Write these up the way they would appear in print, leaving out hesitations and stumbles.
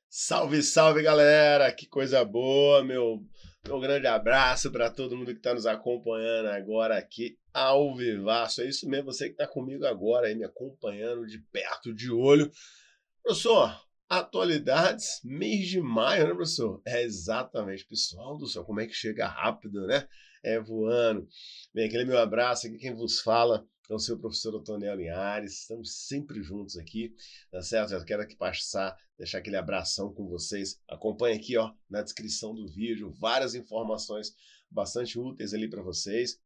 Salve, salve, galera! Que coisa boa, meu grande abraço para todo mundo que está nos acompanhando agora aqui ao vivaço. É isso mesmo, você que está comigo agora aí, me acompanhando de perto, de olho. Professor, atualidades, mês de maio, né, professor? É exatamente, pessoal do céu, como é que chega rápido, né? É voando. Bem, aquele meu abraço aqui, quem vos fala é o seu professor Otoniel Linhares. Estamos sempre juntos aqui, tá certo? Já quero aqui passar, deixar aquele abração com vocês. Acompanhe aqui, ó, na descrição do vídeo, várias informações bastante úteis ali para vocês.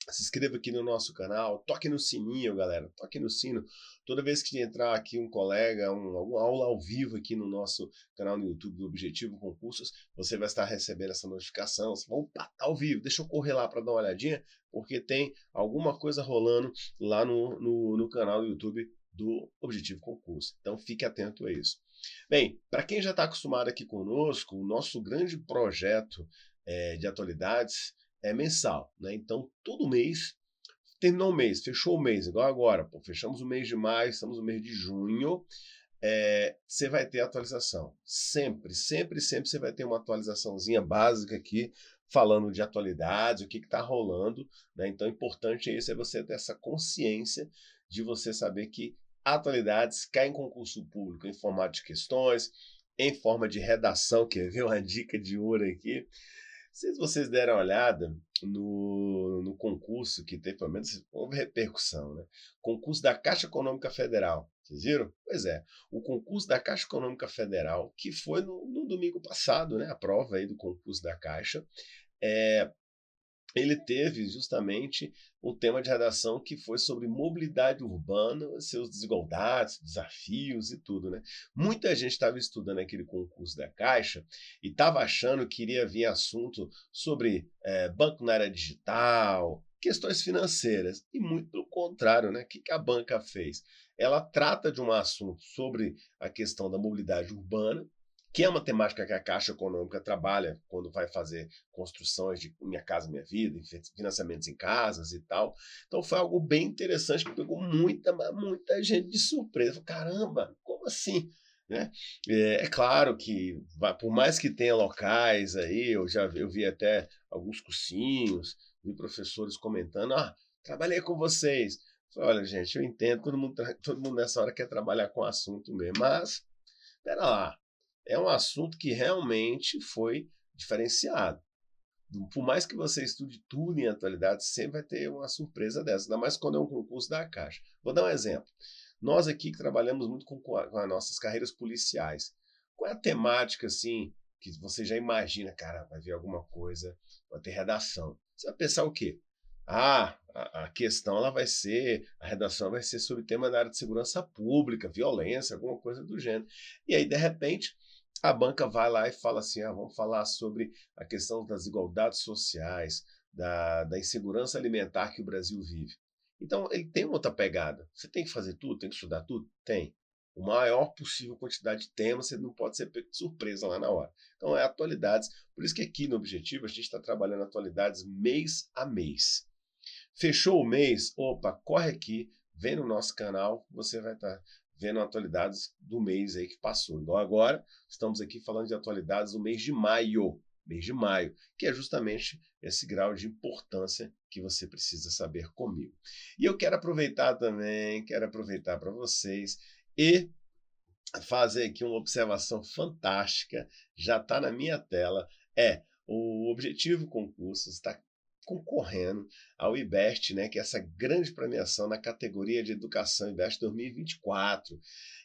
Se inscreva aqui no nosso canal, toque no sininho, galera, toque no sino. Toda vez que entrar aqui um colega, alguma aula ao vivo aqui no nosso canal no YouTube do Objetivo Concursos, você vai estar recebendo essa notificação. Você vai, opa, tá ao vivo, deixa eu correr lá para dar uma olhadinha, porque tem alguma coisa rolando lá no canal do YouTube do Objetivo Concurso. Então fique atento a isso. Bem, para quem já está acostumado aqui conosco, o nosso grande projeto de atualidades é mensal, né? Então, todo mês, terminou o mês, fechou o mês, igual agora, pô, fechamos o mês de maio, estamos no mês de junho, você vai ter atualização. Sempre você vai ter uma atualizaçãozinha básica aqui, falando de atualidades, o que está rolando, né? Então, o importante é você ter essa consciência de você saber que atualidades caem em concurso público em formato de questões, em forma de redação, quer ver uma dica de ouro aqui? Se vocês deram uma olhada no concurso que teve, pelo menos, houve repercussão, né? Concurso da Caixa Econômica Federal. Vocês viram? Pois é, o concurso da Caixa Econômica Federal, que foi no domingo passado, né? A prova aí do concurso da Caixa, ele teve justamente um tema de redação que foi sobre mobilidade urbana, seus desigualdades, desafios e tudo, né? Muita gente estava estudando aquele concurso da Caixa e estava achando que iria vir assunto sobre banco na era digital, questões financeiras, e muito pelo contrário, né? O que a banca fez? Ela trata de um assunto sobre a questão da mobilidade urbana, que é uma temática que a Caixa Econômica trabalha quando vai fazer construções de Minha Casa Minha Vida, financiamentos em casas e tal. Então foi algo bem interessante que pegou muita gente de surpresa. Caramba, como assim? Né? É claro que, por mais que tenha locais aí, eu vi até alguns cursinhos, vi professores comentando, trabalhei com vocês. Falei, olha, gente, eu entendo, todo mundo nessa hora quer trabalhar com assunto mesmo, mas, espera lá, é um assunto que realmente foi diferenciado. Por mais que você estude tudo em atualidade, sempre vai ter uma surpresa dessa, ainda mais quando é um concurso da Caixa. Vou dar um exemplo. Nós aqui que trabalhamos muito com as nossas carreiras policiais, qual é a temática assim que você já imagina, cara, vai vir alguma coisa, vai ter redação. Você vai pensar o quê? A questão ela vai ser, a redação vai ser sobre tema da área de segurança pública, violência, alguma coisa do gênero. E aí, de repente, a banca vai lá e fala assim, vamos falar sobre a questão das desigualdades sociais, da insegurança alimentar que o Brasil vive. Então, ele tem uma outra pegada. Você tem que fazer tudo, tem que estudar tudo? Tem. O maior possível quantidade de temas, você não pode ser pego de surpresa lá na hora. Então, é atualidades. Por isso que aqui no Objetivo, a gente está trabalhando atualidades mês a mês. Fechou o mês? Opa, corre aqui, vem no nosso canal, você vai estar vendo atualidades do mês aí que passou. Então agora estamos aqui falando de atualidades do mês de maio, que é justamente esse grau de importância que você precisa saber comigo. E eu quero aproveitar também, para vocês e fazer aqui uma observação fantástica, já está na minha tela, o Objetivo Concursos está concorrendo ao IBEST, né, que é essa grande premiação na categoria de Educação IBEST 2024.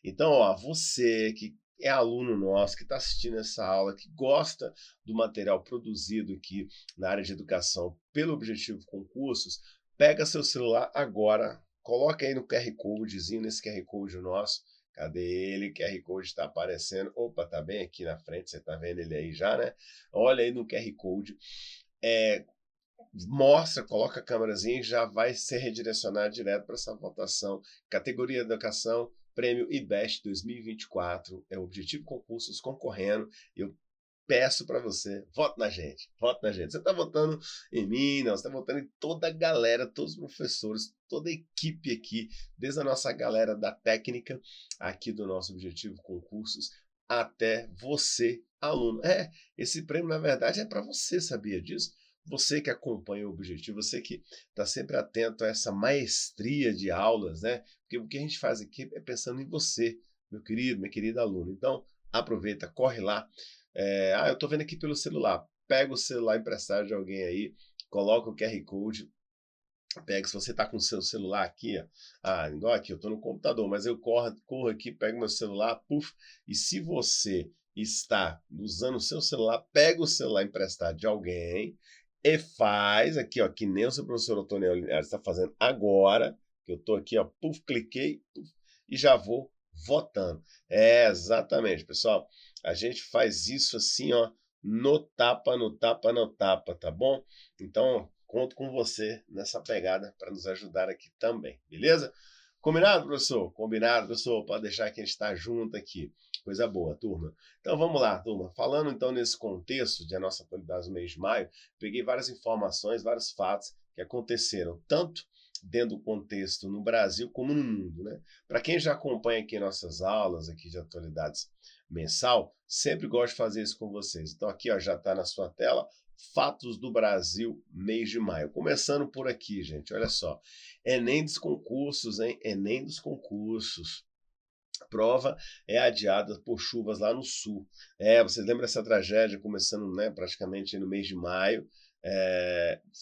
Então, você que é aluno nosso, que está assistindo essa aula, que gosta do material produzido aqui na área de educação pelo Objetivo Concursos, pega seu celular agora, coloca aí no QR Codezinho, nesse QR Code nosso. Cadê ele? O QR Code está aparecendo. Opa, tá bem aqui na frente, você está vendo ele aí já, né? Olha aí no QR Code. Mostra, coloca a câmerazinha e já vai ser redirecionado direto para essa votação. Categoria Educação Prêmio IBEST 2024, é o Objetivo Concursos concorrendo, e eu peço para você, vote na gente, vote na gente. Você está votando em mim, não, você está votando em toda a galera, todos os professores, toda a equipe aqui, desde a nossa galera da técnica, aqui do nosso Objetivo Concursos, até você, aluno. Esse prêmio, na verdade, é para você, sabia disso? Você que acompanha o Objetivo, você que está sempre atento a essa maestria de aulas, né? Porque o que a gente faz aqui é pensando em você, meu querido, minha querida aluna. Então, aproveita, corre lá. Eu estou vendo aqui pelo celular. Pega o celular emprestado de alguém aí, coloca o QR Code, pega, se você está com o seu celular aqui, ó, igual aqui, eu estou no computador, mas eu corro aqui, pego meu celular, puf, e se você está usando o seu celular, pega o celular emprestado de alguém e faz aqui, ó, que nem o seu professor Otoniel Linhares está fazendo agora, que eu estou aqui, ó, puf, cliquei, puf, e já vou votando. Exatamente, pessoal. A gente faz isso assim, ó, no tapa, no tapa, no tapa, tá bom? Então, conto com você nessa pegada para nos ajudar aqui também, beleza? Combinado, professor? Combinado, professor. Pode deixar que a gente está junto aqui. Coisa boa, turma. Então vamos lá, turma. Falando então nesse contexto de a nossa atualidade no mês de maio, peguei várias informações, vários fatos que aconteceram, tanto dentro do contexto no Brasil como no mundo, né? Para quem já acompanha aqui nossas aulas aqui de atualidades mensal, sempre gosto de fazer isso com vocês. Então aqui ó, já está na sua tela, Fatos do Brasil, mês de maio. Começando por aqui, gente, olha só. Enem dos concursos, hein? Enem dos concursos. A prova é adiada por chuvas lá no sul. Vocês lembram dessa tragédia começando, né, praticamente no mês de maio?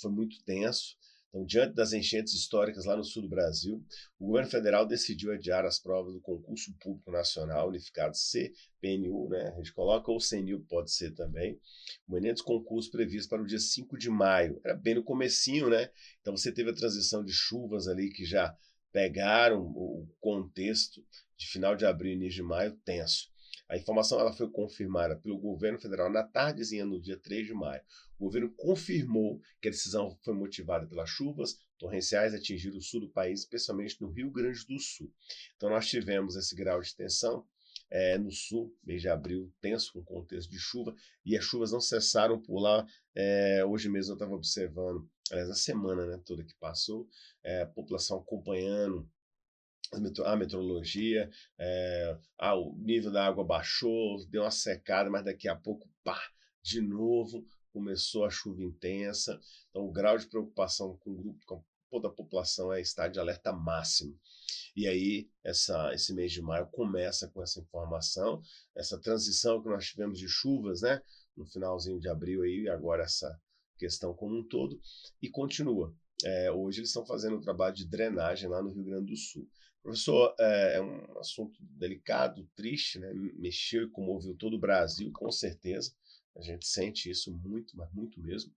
Foi muito tenso. Então, diante das enchentes históricas lá no sul do Brasil, o governo federal decidiu adiar as provas do Concurso Público Nacional Unificado CPNU, né? A gente coloca, ou CNU pode ser também. O Enem dos concursos previsto para o dia 5 de maio. Era bem no comecinho, né? Então você teve a transição de chuvas ali que já pegaram o contexto de final de abril e início de maio tenso. A informação ela foi confirmada pelo governo federal na tardezinha no dia 3 de maio. O governo confirmou que a decisão foi motivada pelas chuvas torrenciais atingiram o sul do país, especialmente no Rio Grande do Sul. Então nós tivemos esse grau de tensão no sul, mês de abril, tenso com contexto de chuva, e as chuvas não cessaram por lá. Hoje mesmo eu estava observando, aliás, a semana, né, toda que passou, a população acompanhando a meteorologia, o nível da água baixou, deu uma secada, mas daqui a pouco, pá, de novo, começou a chuva intensa. Então, o grau de preocupação com toda a população está de alerta máximo. E aí, esse mês de maio começa com essa informação, essa transição que nós tivemos de chuvas, né, no finalzinho de abril aí, e agora essa questão como um todo, e continua. Hoje eles estão fazendo um trabalho de drenagem lá no Rio Grande do Sul. Professor, é um assunto delicado, triste, né? Mexeu e comoveu todo o Brasil, com certeza. A gente sente isso muito, mas muito mesmo.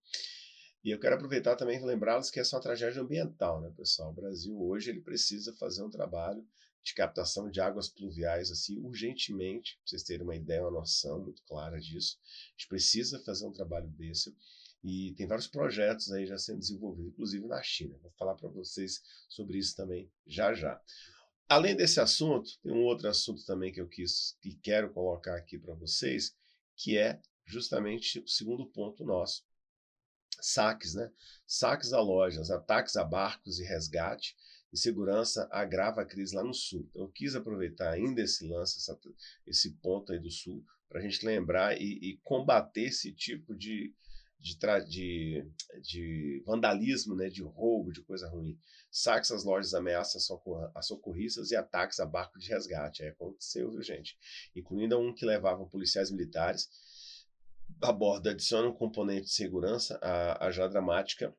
E eu quero aproveitar também e lembrá-los que essa é uma tragédia ambiental, né, pessoal? O Brasil hoje ele precisa fazer um trabalho de captação de águas pluviais assim urgentemente, para vocês terem uma ideia, uma noção muito clara disso. A gente precisa fazer um trabalho desse. E tem vários projetos aí já sendo desenvolvidos, inclusive na China. Vou falar para vocês sobre isso também já já. Além desse assunto, tem um outro assunto também que eu quero colocar aqui para vocês, que é justamente o segundo ponto nosso. Saques, né? Saques a lojas, ataques a barcos e resgate, insegurança agrava a crise lá no sul. Então, eu quis aproveitar ainda esse lance, esse ponto aí do sul, para a gente lembrar e combater esse tipo de vandalismo, né, de roubo, de coisa ruim. Saques às lojas, ameaças a socorristas e ataques a barco de resgate. Aí aconteceu, viu, gente? Incluindo um que levava policiais militares a bordo. Adiciona um componente de segurança à já dramática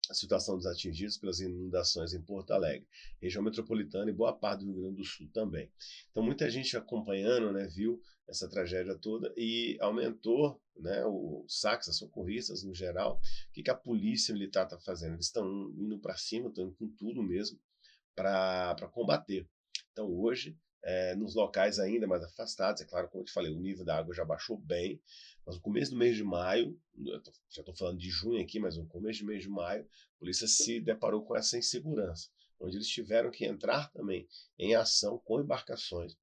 a situação dos atingidos pelas inundações em Porto Alegre, região metropolitana e boa parte do Rio Grande do Sul também. Então muita gente acompanhando, né, viu essa tragédia toda e aumentou, né, os saques, as socorristas no geral. O que a polícia militar está fazendo? Eles estão indo para cima, estão indo com tudo mesmo para combater. Então hoje, nos locais ainda mais afastados, é claro, como eu te falei, o nível da água já baixou bem, mas no começo do mês de maio, já estou falando de junho aqui, mas no começo do mês de maio, a polícia se deparou com essa insegurança. onde eles tiveram que entrar também em ação com embarcações,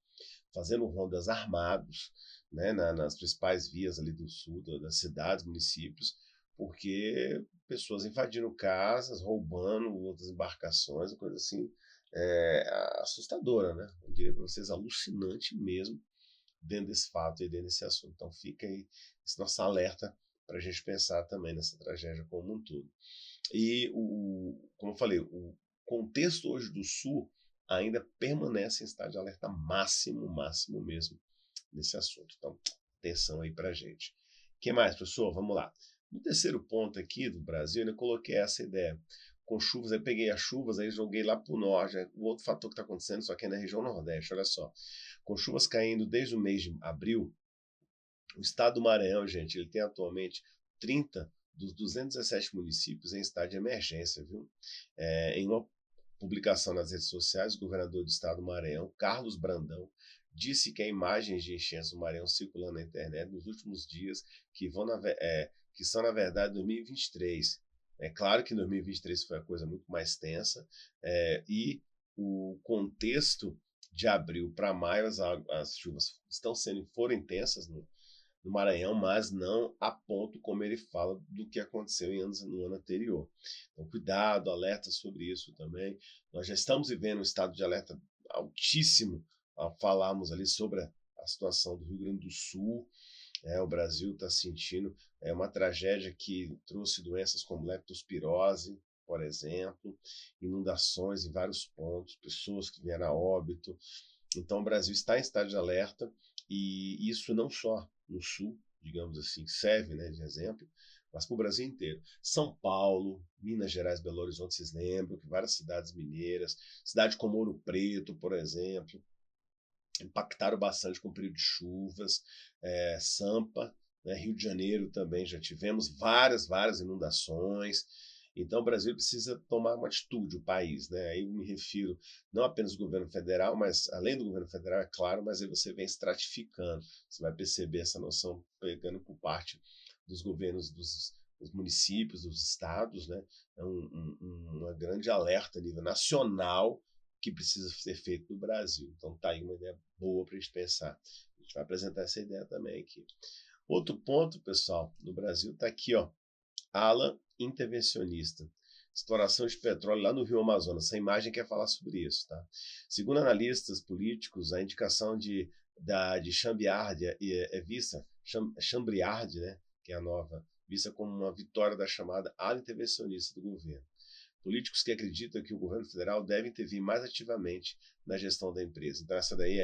fazendo rondas armados, né, nas principais vias ali do sul, das cidades, municípios, porque pessoas invadindo casas, roubando outras embarcações, coisa assim assustadora, né? Eu diria para vocês, alucinante mesmo dentro desse fato e dentro desse assunto. Então fica aí esse nosso alerta para a gente pensar também nessa tragédia como um todo. E, como eu falei, o contexto hoje do Sul ainda permanece em estado de alerta máximo, máximo mesmo, nesse assunto. Então, atenção aí para a gente. O que mais, professor? Vamos lá. No terceiro ponto aqui do Brasil, eu coloquei essa ideia. Com chuvas, eu peguei as chuvas, aí joguei lá para o norte. O outro fator que está acontecendo, só que é na região Nordeste, olha só. Com chuvas caindo desde o mês de abril, o estado do Maranhão, gente, ele tem atualmente 30 dos 217 municípios em estado de emergência, viu? Em uma publicação nas redes sociais, o governador do estado do Maranhão, Carlos Brandão, disse que há imagens de enchentes do Maranhão circulando na internet nos últimos dias que são, na verdade, 2023. É claro que 2023 foi a coisa muito mais tensa, e o contexto de abril para maio, as chuvas foram intensas no Maranhão, mas não a ponto como ele fala do que aconteceu no ano anterior. Então, cuidado, alerta sobre isso também. Nós já estamos vivendo um estado de alerta altíssimo ao falarmos ali sobre a situação do Rio Grande do Sul. O Brasil está sentindo uma tragédia que trouxe doenças como leptospirose, por exemplo, inundações em vários pontos, pessoas que vieram a óbito. Então, o Brasil está em estado de alerta, e isso não só no sul, digamos assim, serve, né, de exemplo, mas para o Brasil inteiro. São Paulo, Minas Gerais, Belo Horizonte, vocês lembram que várias cidades mineiras, cidade como Ouro Preto, por exemplo, impactaram bastante com o período de chuvas, Sampa, né, Rio de Janeiro também já tivemos várias inundações. Então o Brasil precisa tomar uma atitude, o país, né? Aí eu me refiro não apenas ao governo federal, mas além do governo federal, é claro, mas aí você vem estratificando, você vai perceber essa noção pegando por parte dos governos dos municípios, dos estados, né? É uma grande alerta a nível nacional que precisa ser feito no Brasil. Então tá aí uma ideia boa para a gente pensar. A gente vai apresentar essa ideia também aqui. Outro ponto, pessoal, no Brasil está aqui, ó, ala intervencionista. Exploração de petróleo lá no Rio Amazonas. Essa imagem quer falar sobre isso, tá? Segundo analistas políticos, a indicação de Chambriard é vista, Chambriard, né, que é a nova, vista como uma vitória da chamada ala intervencionista do governo. Políticos que acreditam que o governo federal deve intervir mais ativamente na gestão da empresa. Então essa daí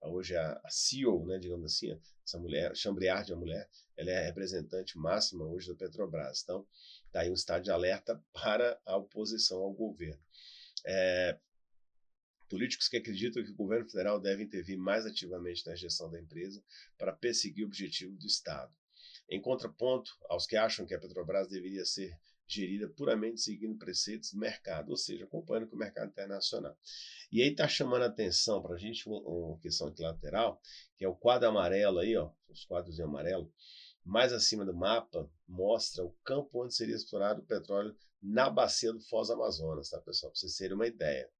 hoje a CEO, né, digamos assim, essa mulher, Chambriard, a mulher, ela é a representante máxima hoje da Petrobras. Então, está aí um estado de alerta para a oposição ao governo. Políticos que acreditam que o governo federal deve intervir mais ativamente na gestão da empresa para perseguir o objetivo do Estado. Em contraponto aos que acham que a Petrobras deveria ser gerida puramente seguindo preceitos do mercado, ou seja, acompanhando com o mercado internacional. E aí está chamando a atenção para a gente uma questão aqui lateral, que é o quadro amarelo aí, ó, os quadros em amarelo, mais acima do mapa, mostra o campo onde seria explorado o petróleo na bacia do Foz do Amazonas, tá, pessoal? Para vocês terem uma ideia.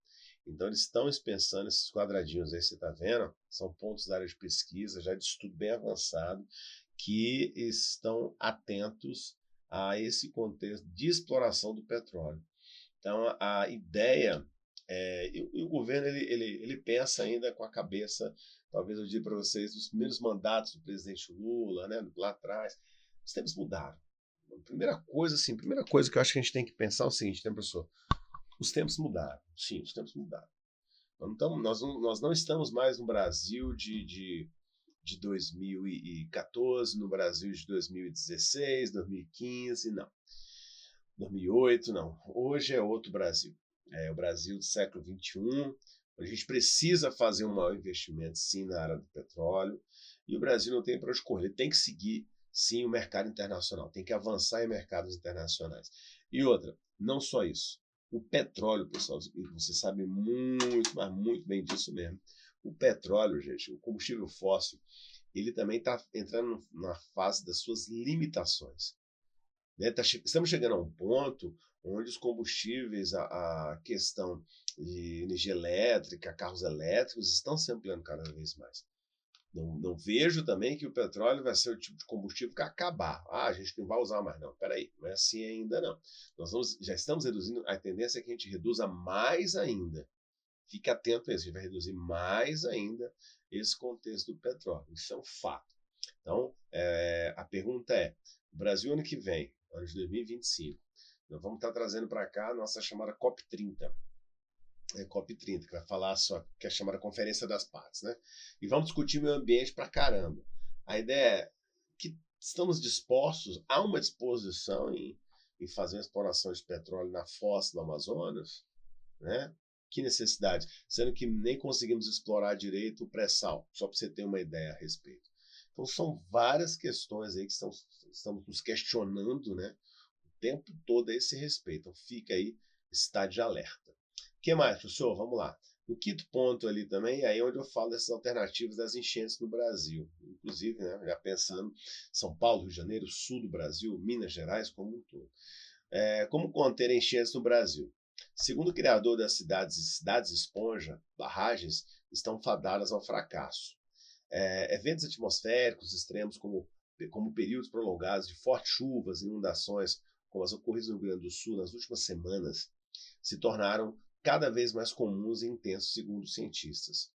Então, eles estão pensando, esses quadradinhos aí, você está vendo? São pontos da área de pesquisa, já de estudo bem avançado, que estão atentos a esse contexto de exploração do petróleo. Então, a ideia e o governo ele pensa ainda com a cabeça, talvez eu diga para vocês, dos primeiros mandatos do presidente Lula, né, lá atrás. Os tempos mudaram. Primeira coisa que eu acho que a gente tem que pensar é o seguinte, né, professor? Os tempos mudaram. Sim, os tempos mudaram. Nós não estamos mais no Brasil de 2014, no Brasil de 2016, 2015, não. 2008, não. Hoje é outro Brasil. É o Brasil do século XXI. A gente precisa fazer um maior investimento, sim, na área do petróleo. E o Brasil não tem para onde correr. Ele tem que seguir, sim, o mercado internacional. Tem que avançar em mercados internacionais. E outra, não só isso. O petróleo, pessoal, você sabe muito, mas muito bem disso mesmo. O petróleo, gente, o combustível fóssil, ele também está entrando na fase das suas limitações. né? Estamos chegando a um ponto onde os combustíveis, a questão de energia elétrica, carros elétricos, estão se ampliando cada vez mais. Não vejo também que o petróleo vai ser o tipo de combustível que acabar. A gente não vai usar mais, não. Peraí, não é assim ainda, não. Já estamos reduzindo, a tendência é que a gente reduza mais ainda. Fique atento a isso, a gente vai reduzir mais ainda esse contexto do petróleo. Isso é um fato. Então, a pergunta é, o Brasil ano que vem, ano de 2025, nós vamos estar trazendo para cá a nossa chamada COP30. COP30, que vai falar só, que é chamada Conferência das Partes, né? E vamos discutir meio ambiente pra caramba. A ideia é que estamos dispostos, há uma disposição em fazer uma exploração de petróleo na foz do Amazonas, né? Que necessidade, sendo que nem conseguimos explorar direito o pré-sal, só para você ter uma ideia a respeito. Então são várias questões aí que estamos nos questionando, né? O tempo todo a esse respeito. Então fica aí, está de alerta. O que mais, professor? Vamos lá. O quinto ponto ali também, aí onde eu falo dessas alternativas das enchentes no Brasil. Inclusive, né, já pensando São Paulo, Rio de Janeiro, sul do Brasil, Minas Gerais como um todo. Como conter enchentes no Brasil? Segundo o criador das cidades esponja, barragens estão fadadas ao fracasso. Eventos atmosféricos extremos como períodos prolongados de fortes chuvas, inundações, como as ocorridas no Rio Grande do Sul nas últimas semanas, se tornaram cada vez mais comuns e intensos, segundo os cientistas.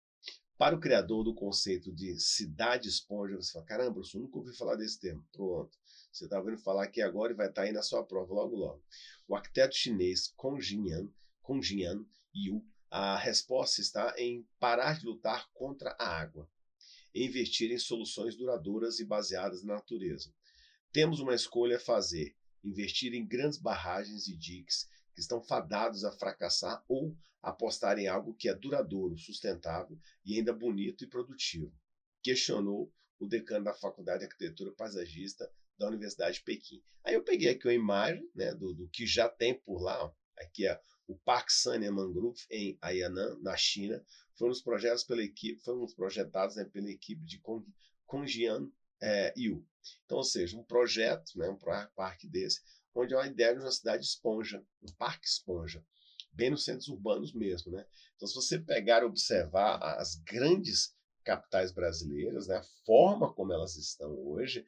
Para o criador do conceito de cidade esponja, você fala, caramba, professor, nunca ouvi falar desse termo. Pronto, você está ouvindo falar aqui agora e vai estar aí na sua prova logo logo. O arquiteto chinês Kong Jian Yu, a resposta está em parar de lutar contra a água e investir em soluções duradouras e baseadas na natureza. Temos uma escolha a fazer, investir em grandes barragens e diques que estão fadados a fracassar ou apostar em algo que é duradouro, sustentável e ainda bonito e produtivo, questionou o decano da Faculdade de Arquitetura Paisagista da Universidade de Pequim. Aí eu peguei aqui uma imagem, né, do que já tem por lá. Ó. Aqui é o Parque Sanya Mangrove em Hainan, na China. Foram projetados, né, pela equipe de Kongjian Yu. Então, ou seja, um projeto, né, um parque desse, onde é uma ideia de uma cidade esponja, um parque esponja, bem nos centros urbanos mesmo, né? Então, se você pegar e observar as grandes capitais brasileiras, né, a forma como elas estão hoje,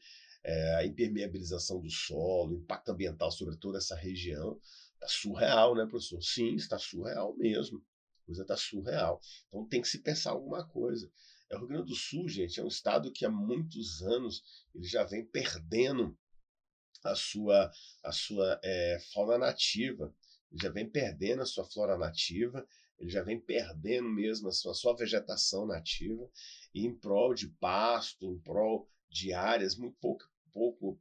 a impermeabilização do solo, o impacto ambiental sobre toda essa região, está surreal, né, professor? Sim, está surreal mesmo. A coisa está surreal. Então tem que se pensar alguma coisa. O Rio Grande do Sul, gente, é um estado que há muitos anos ele já vem perdendo a sua fauna nativa, ele já vem perdendo a sua flora nativa, ele já vem perdendo mesmo a sua vegetação nativa, e em prol de pasto, em prol de áreas, muito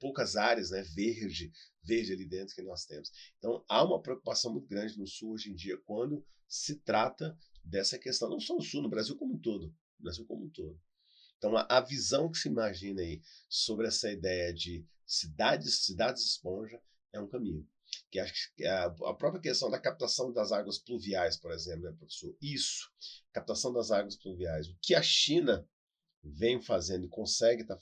poucas áreas, né, verde ali dentro que nós temos. Então há uma preocupação muito grande no Sul hoje em dia quando se trata dessa questão, não só no Sul, no Brasil como um todo. No Brasil como um todo. Então, a visão que se imagina aí sobre essa ideia de cidades esponja é um caminho. Que a própria questão da captação das águas pluviais, por exemplo, né, professor? Isso, captação das águas pluviais. O que a China vem fazendo e está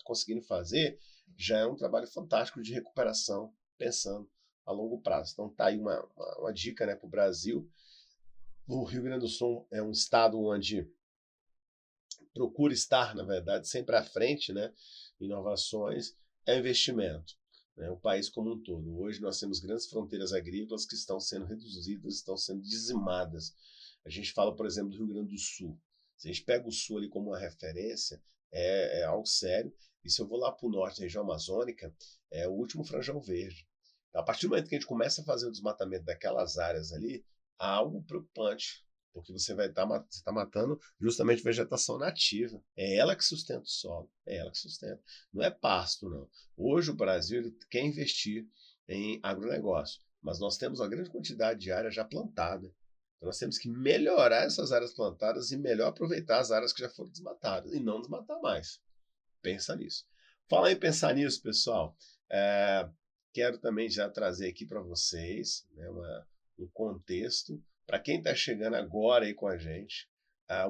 conseguindo fazer já é um trabalho fantástico de recuperação, pensando a longo prazo. Então, está aí uma dica, né, para o Brasil. O Rio Grande do Sul é um estado onde procura estar, na verdade, sempre à frente, né? Inovações é investimento. Né? O país como um todo. Hoje nós temos grandes fronteiras agrícolas que estão sendo reduzidas, estão sendo dizimadas. A gente fala, por exemplo, do Rio Grande do Sul. Se a gente pega o Sul ali como uma referência, é algo sério. E se eu vou lá para o norte, região amazônica, é o último franjão verde. Então, a partir do momento que a gente começa a fazer o desmatamento daquelas áreas ali, há algo preocupante porque você tá matando justamente vegetação nativa. É ela que sustenta o solo, é ela que sustenta. Não é pasto, não. Hoje o Brasil ele quer investir em agronegócio, mas nós temos uma grande quantidade de área já plantada. Então nós temos que melhorar essas áreas plantadas e melhor aproveitar as áreas que já foram desmatadas e não desmatar mais. Pensa nisso. Fala em pensar nisso, pessoal. Quero também já trazer aqui para vocês, né, um contexto para quem está chegando agora aí com a gente.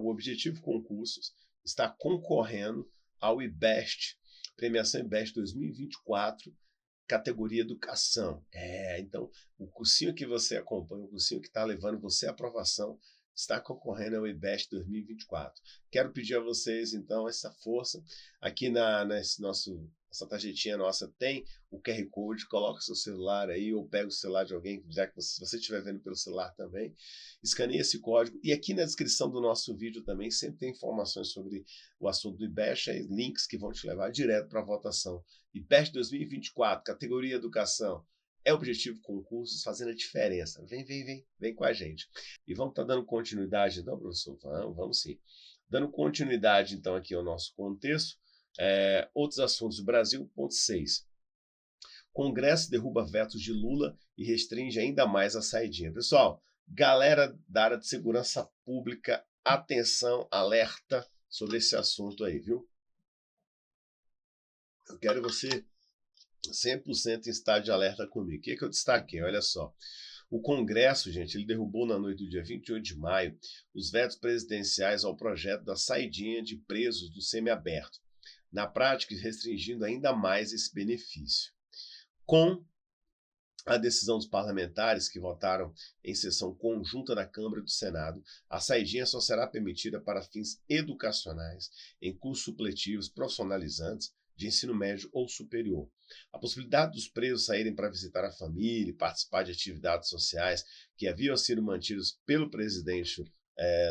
O Objetivo Concursos está concorrendo ao IBEST, Premiação IBEST 2024, categoria educação. Então, o cursinho que você acompanha, o cursinho que está levando você à aprovação, está concorrendo ao IBEST 2024. Quero pedir a vocês, então, essa força. Aqui essa tarjetinha nossa tem o QR Code, coloca o seu celular aí, ou pega o celular de alguém, já que se você estiver vendo pelo celular também, escaneie esse código. E aqui na descrição do nosso vídeo também sempre tem informações sobre o assunto do IBEST, aí, links que vão te levar direto para a votação. IBEST 2024, categoria educação. É Objetivo Concursos fazendo a diferença. Vem com a gente. E vamos estar dando continuidade, então, professor? Vamos sim. Dando continuidade, então, aqui ao nosso contexto, outros assuntos do Brasil, ponto 6. Congresso derruba vetos de Lula e restringe ainda mais a saidinha. Pessoal, galera da área de segurança pública, atenção, alerta sobre esse assunto aí, viu? Eu quero você 100% em estado de alerta comigo. O que eu destaquei? Olha só. O Congresso, gente, ele derrubou na noite do dia 28 de maio os vetos presidenciais ao projeto da saidinha de presos do semiaberto, na prática restringindo ainda mais esse benefício. Com a decisão dos parlamentares que votaram em sessão conjunta da Câmara e do Senado, a saidinha só será permitida para fins educacionais, em cursos supletivos profissionalizantes, de ensino médio ou superior. A possibilidade dos presos saírem para visitar a família e participar de atividades sociais que haviam sido mantidas pelo presidente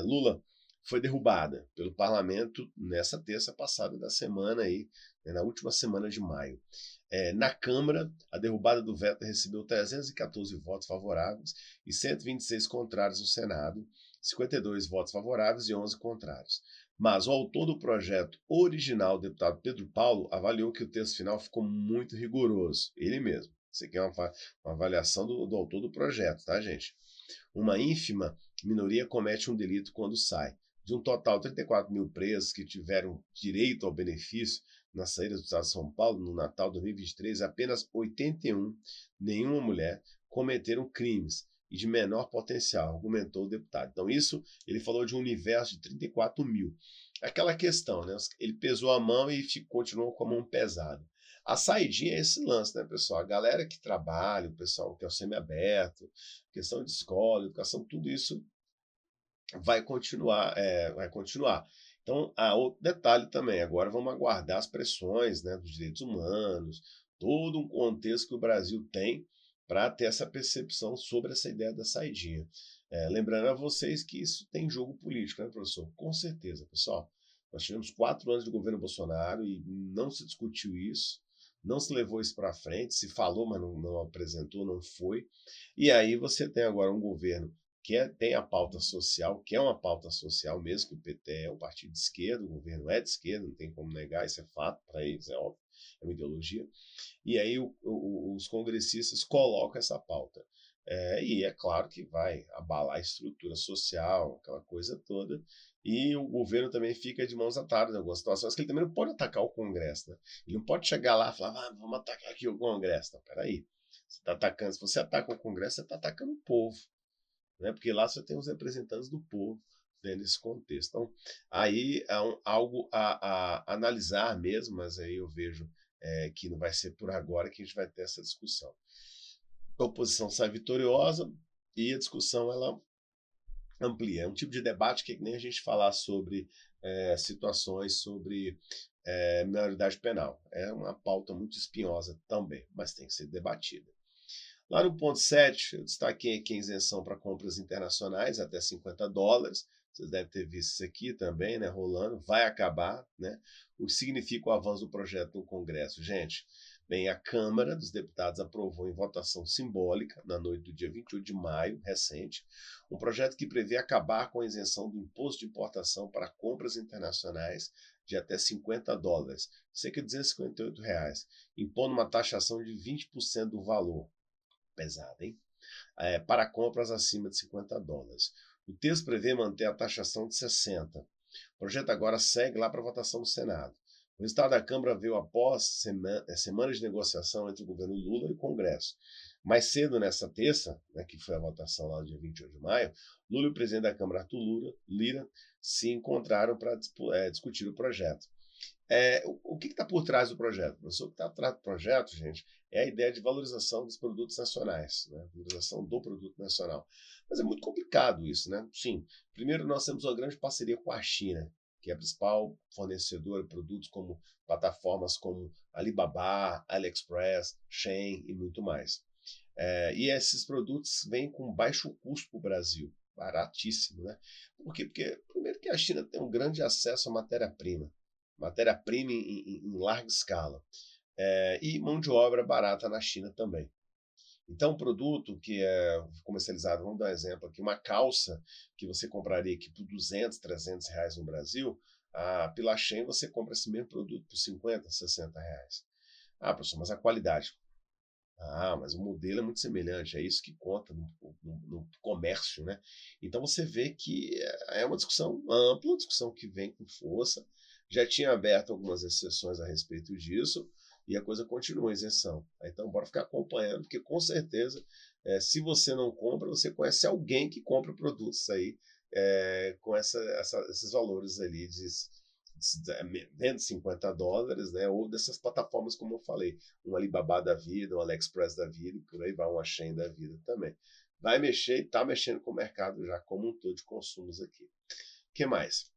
Lula foi derrubada pelo parlamento nessa terça passada da semana, aí, na última semana de maio. Na Câmara, a derrubada do veto recebeu 314 votos favoráveis e 126 contrários no Senado, 52 votos favoráveis e 11 contrários. Mas o autor do projeto original, o deputado Pedro Paulo, avaliou que o texto final ficou muito rigoroso. Ele mesmo. Isso aqui é uma avaliação do autor do projeto, tá, gente? Uma ínfima minoria comete um delito quando sai. De um total de 34 mil presos que tiveram direito ao benefício na saída do estado de São Paulo no Natal de 2023, apenas 81, nenhuma mulher, cometeram crimes e de menor potencial, argumentou o deputado. Então isso, ele falou de um universo de 34 mil. Aquela questão, né? Ele pesou a mão e continuou com a mão pesada. A saidinha é esse lance, né, pessoal? A galera que trabalha, o pessoal que é o semiaberto, questão de escola, educação, tudo isso vai continuar. Então, há outro detalhe também. Agora vamos aguardar as pressões, né, dos direitos humanos, todo um contexto que o Brasil tem para ter essa percepção sobre essa ideia da saidinha. Lembrando a vocês que isso tem jogo político, né, professor? Com certeza, pessoal. Nós tivemos 4 anos de governo Bolsonaro e não se discutiu isso, não se levou isso para frente, se falou, mas não apresentou, não foi. E aí você tem agora um governo que tem a pauta social, que é uma pauta social mesmo, que o PT é um partido de esquerda, o governo é de esquerda, não tem como negar, isso é fato, para eles é óbvio, é uma ideologia. E aí os congressistas colocam essa pauta. E é claro que vai abalar a estrutura social, aquela coisa toda, e o governo também fica de mãos atadas em algumas situações, que ele também não pode atacar o Congresso, né? Ele não pode chegar lá e falar, vamos atacar aqui o Congresso. Não, peraí, você tá atacando, se você ataca o Congresso, você está atacando o povo, né? Porque lá você tem os representantes do povo dentro desse contexto. Então, aí é algo a analisar mesmo, mas aí eu vejo que não vai ser por agora que a gente vai ter essa discussão. A oposição sai vitoriosa e a discussão ela amplia. É um tipo de debate que nem a gente falar sobre situações sobre maioridade penal. É uma pauta muito espinhosa também, mas tem que ser debatida. Lá no ponto 7, eu destaquei aqui a isenção para compras internacionais até $50. Vocês devem ter visto isso aqui também, né, rolando. Vai acabar, né? O que significa o avanço do projeto no Congresso? Gente, bem, a Câmara dos Deputados aprovou em votação simbólica, na noite do dia 28 de maio, recente, um projeto que prevê acabar com a isenção do imposto de importação para compras internacionais de até $50, cerca de R$258, impondo uma taxação de 20% do valor. Pesado, hein? Para compras acima de $50. O texto prevê manter a taxação de 60%. O projeto agora segue lá para votação no Senado. O resultado da Câmara veio após semanas de negociação entre o governo Lula e o Congresso. Mais cedo, nessa terça, né, que foi a votação lá no dia 28 de maio, Lula e o presidente da Câmara, Arthur Lira, se encontraram para discutir o projeto. O que está por trás do projeto? O que está por trás do projeto, gente, é a ideia de valorização dos produtos nacionais, né? Valorização do produto nacional. Mas é muito complicado isso, né? Sim, primeiro nós temos uma grande parceria com a China, que é a principal fornecedora de produtos como plataformas como Alibaba, AliExpress, Shein e muito mais. E esses produtos vêm com baixo custo para o Brasil, baratíssimo, né? Por quê? Porque, primeiro, que a China tem um grande acesso à matéria-prima em larga escala, e mão de obra barata na China também. Então, um produto que é comercializado, vamos dar um exemplo aqui, uma calça que você compraria aqui por 200, 300 reais no Brasil, pela Shein você compra esse mesmo produto por 50, 60 reais. Professor, mas a qualidade? Mas o modelo é muito semelhante, é isso que conta no comércio, né? Então você vê que é uma discussão ampla, uma discussão que vem com força. Já tinha aberto algumas exceções a respeito disso e a coisa continua em isenção. Então bora ficar acompanhando, porque com certeza, se você não compra, você conhece alguém que compra produtos aí com esses valores ali dentro de $50, né? Ou dessas plataformas, como eu falei, um Alibaba da vida, um AliExpress da vida, e por aí vai, uma Shein da vida também. Vai mexer e está mexendo com o mercado já como um todo de consumos aqui. O que mais?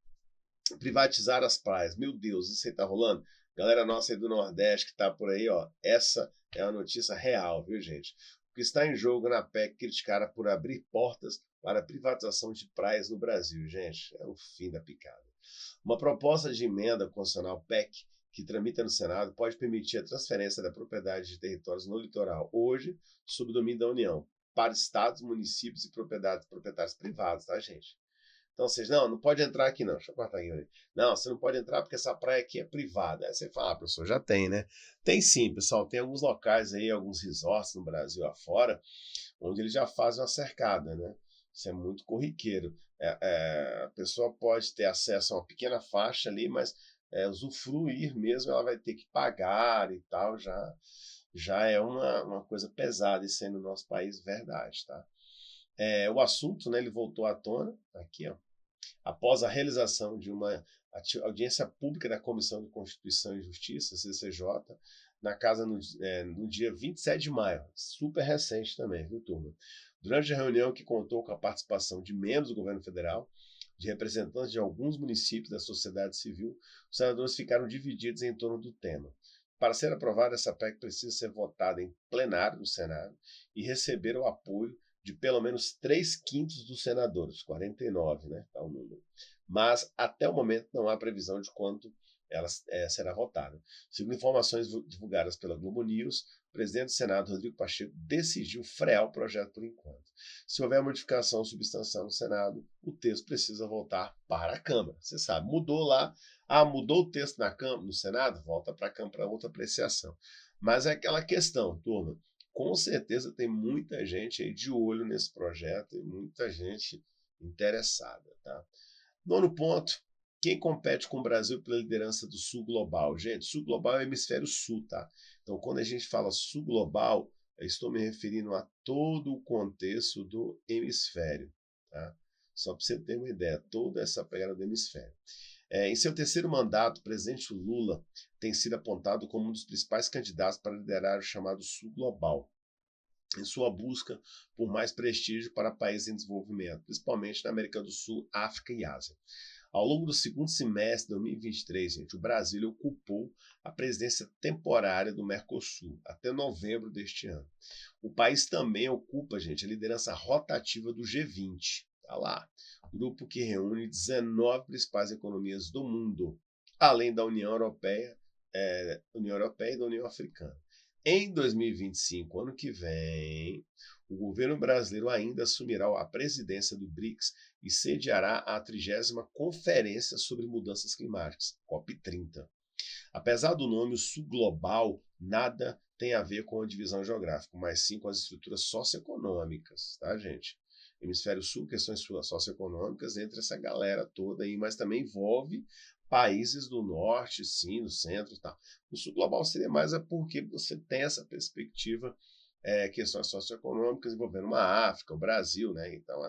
Privatizar as praias. Meu Deus, isso aí tá rolando? Galera nossa aí do Nordeste que tá por aí, ó. Essa é uma notícia real, viu, gente? O que está em jogo na PEC criticada por abrir portas para a privatização de praias no Brasil, gente. É o fim da picada. Uma proposta de emenda constitucional PEC que tramita no Senado pode permitir a transferência da propriedade de territórios no litoral, hoje sob domínio da União, para estados, municípios e proprietários privados, tá, gente? Então vocês, não pode entrar aqui não. Deixa eu cortar aqui. Não, você não pode entrar porque essa praia aqui é privada. Aí você fala, professor, já tem, né? Tem sim, pessoal. Tem alguns locais aí, alguns resorts no Brasil afora, onde eles já fazem uma cercada, né? Isso é muito corriqueiro. A pessoa pode ter acesso a uma pequena faixa ali, mas usufruir mesmo, ela vai ter que pagar e tal, já é uma coisa pesada isso aí no nosso país, verdade, tá? O assunto, né, ele voltou à tona, aqui, ó, após a realização de uma audiência pública da Comissão de Constituição e Justiça, CCJ, na casa no dia 27 de maio, super recente também, viu, turma? Durante a reunião que contou com a participação de membros do governo federal, de representantes de alguns municípios da sociedade civil, os senadores ficaram divididos em torno do tema. Para ser aprovada, essa PEC precisa ser votada em plenário no Senado e receber o apoio de pelo menos 3/5 dos senadores, 49, né, tá o número. Mas, até o momento, não há previsão de quanto ela será votada. Segundo informações divulgadas pela Globo News, o presidente do Senado, Rodrigo Pacheco, decidiu frear o projeto por enquanto. Se houver modificação substancial no Senado, o texto precisa voltar para a Câmara. Você sabe, mudou lá, mudou o texto na Câmara, no Senado, volta para a Câmara para outra apreciação. Mas é aquela questão, turma, com certeza tem muita gente aí de olho nesse projeto e muita gente interessada, tá? Nono ponto, quem compete com o Brasil pela liderança do Sul Global? Gente, Sul Global é o hemisfério sul, tá? Então, quando a gente fala Sul Global, eu estou me referindo a todo o contexto do hemisfério, tá? Só para você ter uma ideia, toda essa pegada do hemisfério. Em seu terceiro mandato, o presidente Lula tem sido apontado como um dos principais candidatos para liderar o chamado Sul Global, em sua busca por mais prestígio para países em desenvolvimento, principalmente na América do Sul, África e Ásia. Ao longo do segundo semestre de 2023, gente, o Brasil ocupou a presidência temporária do Mercosul até novembro deste ano. O país também ocupa, gente, a liderança rotativa do G20. Tá lá, grupo que reúne 19 principais economias do mundo, além da União Europeia e da União Africana. Em 2025, ano que vem, o governo brasileiro ainda assumirá a presidência do BRICS e sediará a 30ª Conferência sobre Mudanças Climáticas, COP30. Apesar do nome, o Sul Global nada tem a ver com a divisão geográfica, mas sim com as estruturas socioeconômicas, tá, gente? Hemisfério Sul, questões socioeconômicas entre essa galera toda aí, mas também envolve países do norte, sim, do centro e tal. O Sul Global seria mais porque você tem essa perspectiva, questões socioeconômicas envolvendo uma África, o Brasil, né? Então,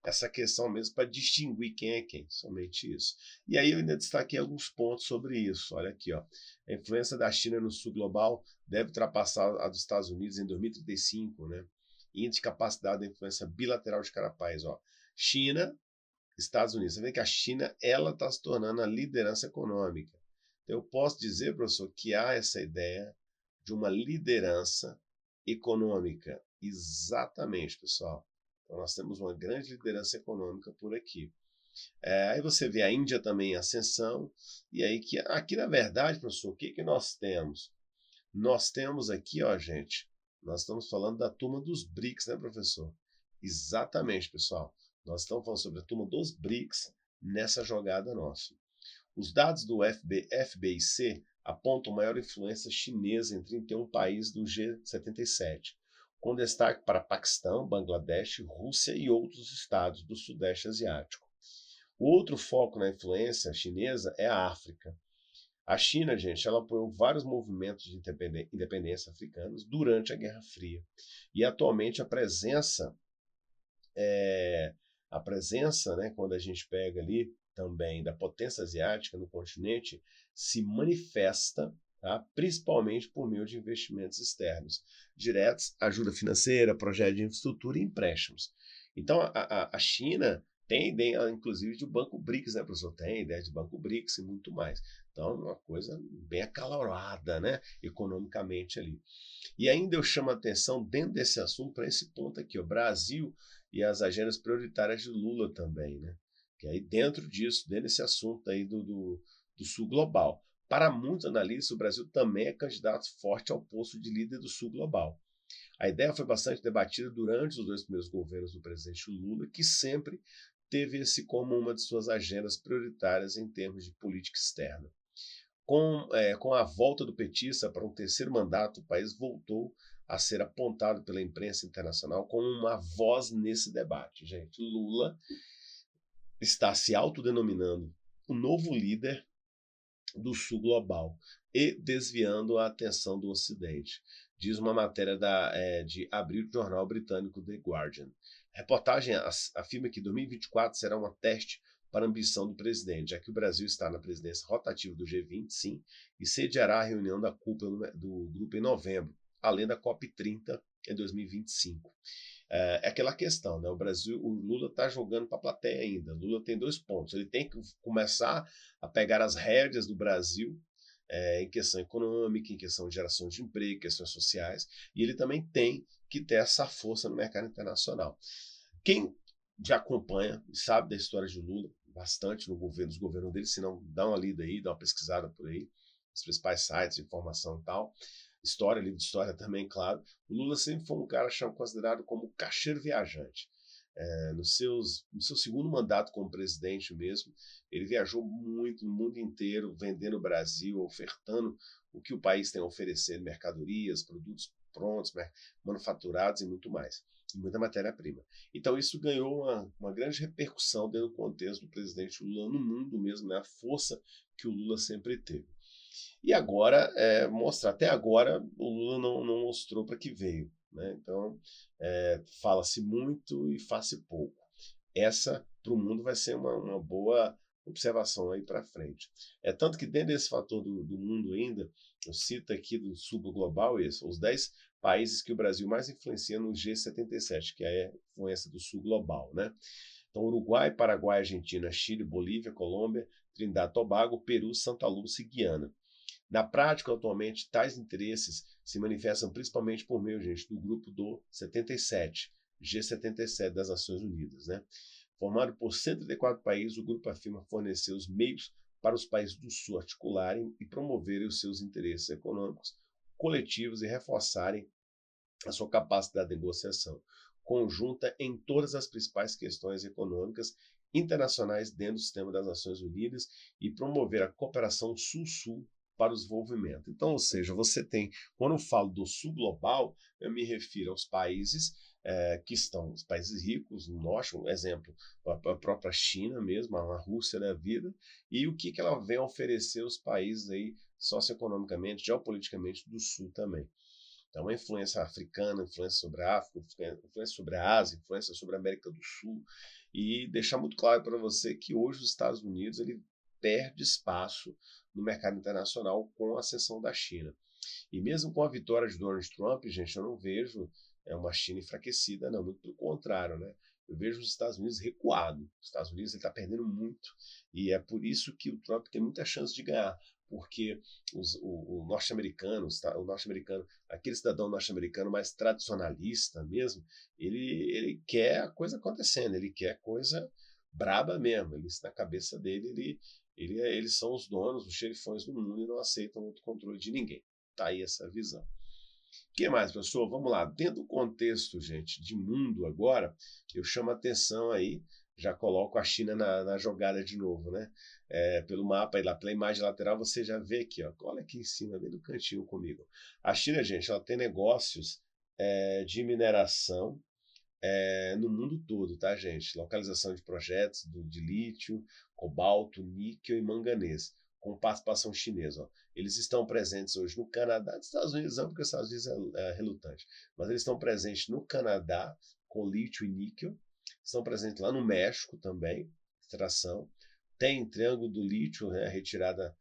essa questão mesmo para distinguir quem é quem, somente isso. E aí eu ainda destaquei alguns pontos sobre isso. Olha aqui, ó. A influência da China no sul global deve ultrapassar a dos Estados Unidos em 2035, né? Índice de capacidade da influência bilateral de cada país, ó. China, Estados Unidos. Você vê que a China ela está se tornando a liderança econômica. Então, eu posso dizer, professor, que há essa ideia de uma liderança econômica. Exatamente, pessoal. Então, nós temos uma grande liderança econômica por aqui. Aí você vê a Índia também em ascensão. E aí, que aqui, na verdade, professor, o que, que nós temos? Nós temos aqui, ó, gente, nós estamos falando da turma dos BRICS, né, professor? Exatamente, pessoal. Nós estamos falando sobre a turma dos BRICS nessa jogada nossa. Os dados do FBIC apontam maior influência chinesa em 31 países do G77, com destaque para Paquistão, Bangladesh, Rússia e outros estados do Sudeste Asiático. O outro foco na influência chinesa é a África. A China, gente, ela apoiou vários movimentos de independência africanos durante a Guerra Fria. E atualmente a presença, né, quando a gente pega ali também da potência asiática no continente, se manifesta, tá, principalmente por meio de investimentos externos, diretos, ajuda financeira, projeto de infraestrutura e empréstimos. Então, a China tem ideia, inclusive, de Banco BRICS, né, professor? Tem ideia de Banco BRICS e muito mais. Então, uma coisa bem acalorada, né, economicamente ali. E ainda eu chamo a atenção dentro desse assunto para esse ponto aqui, o Brasil e as agendas prioritárias de Lula também, né? Que aí dentro disso, dentro desse assunto aí do Sul Global. Para muitos analistas, o Brasil também é candidato forte ao posto de líder do Sul Global. A ideia foi bastante debatida durante os 2 primeiros governos do presidente Lula, que sempre teve esse como uma de suas agendas prioritárias em termos de política externa. Com a volta do petista para um terceiro mandato, o país voltou a ser apontado pela imprensa internacional como uma voz nesse debate. Gente, Lula está se autodenominando o novo líder do Sul Global e desviando a atenção do Ocidente, diz uma matéria de abril do jornal britânico The Guardian. A reportagem afirma que 2024 será um teste para a ambição do presidente, já que o Brasil está na presidência rotativa do G20, sim, e sediará a reunião da cúpula do grupo em novembro, além da COP30 em 2025. É aquela questão, né? O Lula está jogando para a plateia ainda. O Lula tem 2 pontos. Ele tem que começar a pegar as rédeas do Brasil em questão econômica, em questão de geração de emprego, questões sociais, e ele também tem que ter essa força no mercado internacional. Quem já acompanha e sabe da história de Lula bastante nos governos dele, se não, dá uma lida aí, dá uma pesquisada por aí, os principais sites de informação e tal, história, livro de história também, claro. O Lula sempre foi um cara considerado como caixeiro viajante. No seu segundo mandato como presidente mesmo, ele viajou muito no mundo inteiro, vendendo o Brasil, ofertando o que o país tem a oferecer, mercadorias, produtos prontos, manufaturados e muito mais, e muita matéria-prima. Então isso ganhou uma grande repercussão dentro do contexto do presidente Lula no mundo mesmo, né? A força que o Lula sempre teve. E agora, até agora, o Lula não mostrou para que veio. Né? Então, fala-se muito e faz-se pouco. Essa, para o mundo, vai ser uma boa observação aí para frente. Tanto que dentro desse fator do mundo ainda, eu cito aqui do sul global, os 10 países que o Brasil mais influencia no G77, que é a influência do sul global. Né? Então, Uruguai, Paraguai, Argentina, Chile, Bolívia, Colômbia, Trindade e Tobago, Peru, Santa Lúcia e Guiana. Na prática, atualmente, tais interesses se manifestam principalmente por meio, gente, do grupo do 77, G77 das Nações Unidas. Né? Formado por 134 países, o grupo afirma fornecer os meios para os países do Sul articularem e promoverem os seus interesses econômicos coletivos e reforçarem a sua capacidade de negociação conjunta em todas as principais questões econômicas internacionais dentro do sistema das Nações Unidas e promover a cooperação Sul-Sul para o desenvolvimento. Então, ou seja, você tem, quando eu falo do Sul global, eu me refiro aos países que estão, os países ricos, no norte, um exemplo, a própria China mesmo, a Rússia da vida, e o que ela vem a oferecer aos países aí socioeconomicamente, geopoliticamente do Sul também. Então, uma influência africana, influência sobre a África, influência sobre a Ásia, influência sobre a América do Sul. e deixar muito claro para você que hoje os Estados Unidos ele perde espaço no mercado internacional com a ascensão da China. E mesmo com a vitória de Donald Trump, gente, eu não vejo uma China enfraquecida, não, muito pelo contrário, né? Eu vejo os Estados Unidos recuado. Os Estados Unidos está perdendo muito. E é por isso que o Trump tem muita chance de ganhar. Porque o norte-americano, o norte-americano, aquele cidadão norte-americano mais tradicionalista mesmo, ele quer a coisa acontecendo, ele quer coisa braba mesmo. Ele, na cabeça dele, eles são os donos, os xerifões do mundo e não aceitam outro controle de ninguém. Tá aí essa visão. O que mais, professor? Vamos lá. Dentro do contexto, gente, de mundo agora, eu chamo a atenção aí, já coloco a China na jogada de novo, né? Pelo mapa, aí lá, pela imagem lateral, você já vê aqui, ó, olha aqui em cima, bem no cantinho comigo. A China, gente, ela tem negócios de mineração no mundo todo, tá, gente? Localização de projetos de lítio, cobalto, níquel e manganês, com participação chinesa. Ó. Eles estão presentes hoje no Canadá, nos Estados Unidos não, porque os Estados Unidos é relutante, mas eles estão presentes no Canadá com lítio e níquel, estão presentes lá no México também, extração. Tem Triângulo do Lítio, né, retirada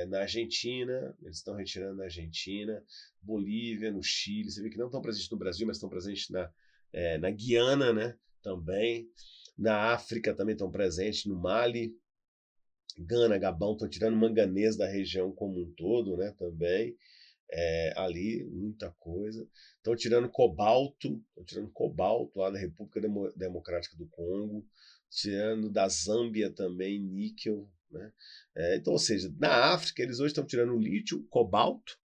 na Argentina, eles estão retirando na Argentina, Bolívia, no Chile, você vê que não estão presentes no Brasil, mas estão presentes na Guiana, né, também, na África também estão presentes, no Mali, Gana, Gabão, estão tirando manganês da região como um todo, né, também, ali, muita coisa. Estão tirando cobalto lá da República Democrática do Congo, tirando da Zâmbia também níquel, né? Então, ou seja, na África eles hoje estão tirando lítio, cobalto,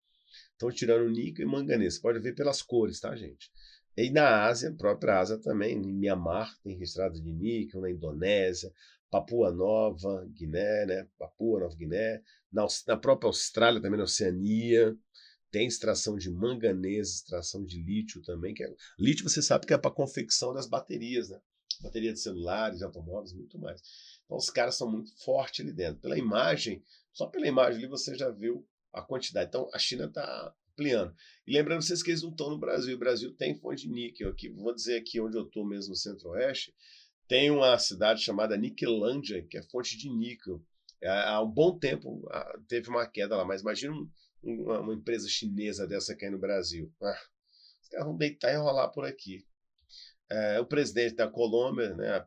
estão tirando níquel e manganês. Você pode ver pelas cores, tá, gente? E na Ásia, própria Ásia também, em Mianmar tem registrado de níquel, na Indonésia, Papua Nova Guiné, né? Papua Nova Guiné, na própria Austrália também, na Oceania, tem extração de manganês, extração de lítio também. Lítio você sabe que é para confecção das baterias, né? Bateria de celulares, de automóveis, muito mais. Então os caras são muito fortes ali dentro. Pela imagem, só pela imagem ali você já viu a quantidade. Então a China está ampliando. E lembrando vocês que eles não estão no Brasil. O Brasil tem fonte de níquel aqui. Vou dizer aqui onde eu estou mesmo, no Centro-Oeste, tem uma cidade chamada Niquelândia, que é fonte de níquel. Há um bom tempo teve uma queda lá, mas imagina uma empresa chinesa dessa aqui no Brasil. Os caras vão deitar e enrolar por aqui. O presidente da Colômbia, né,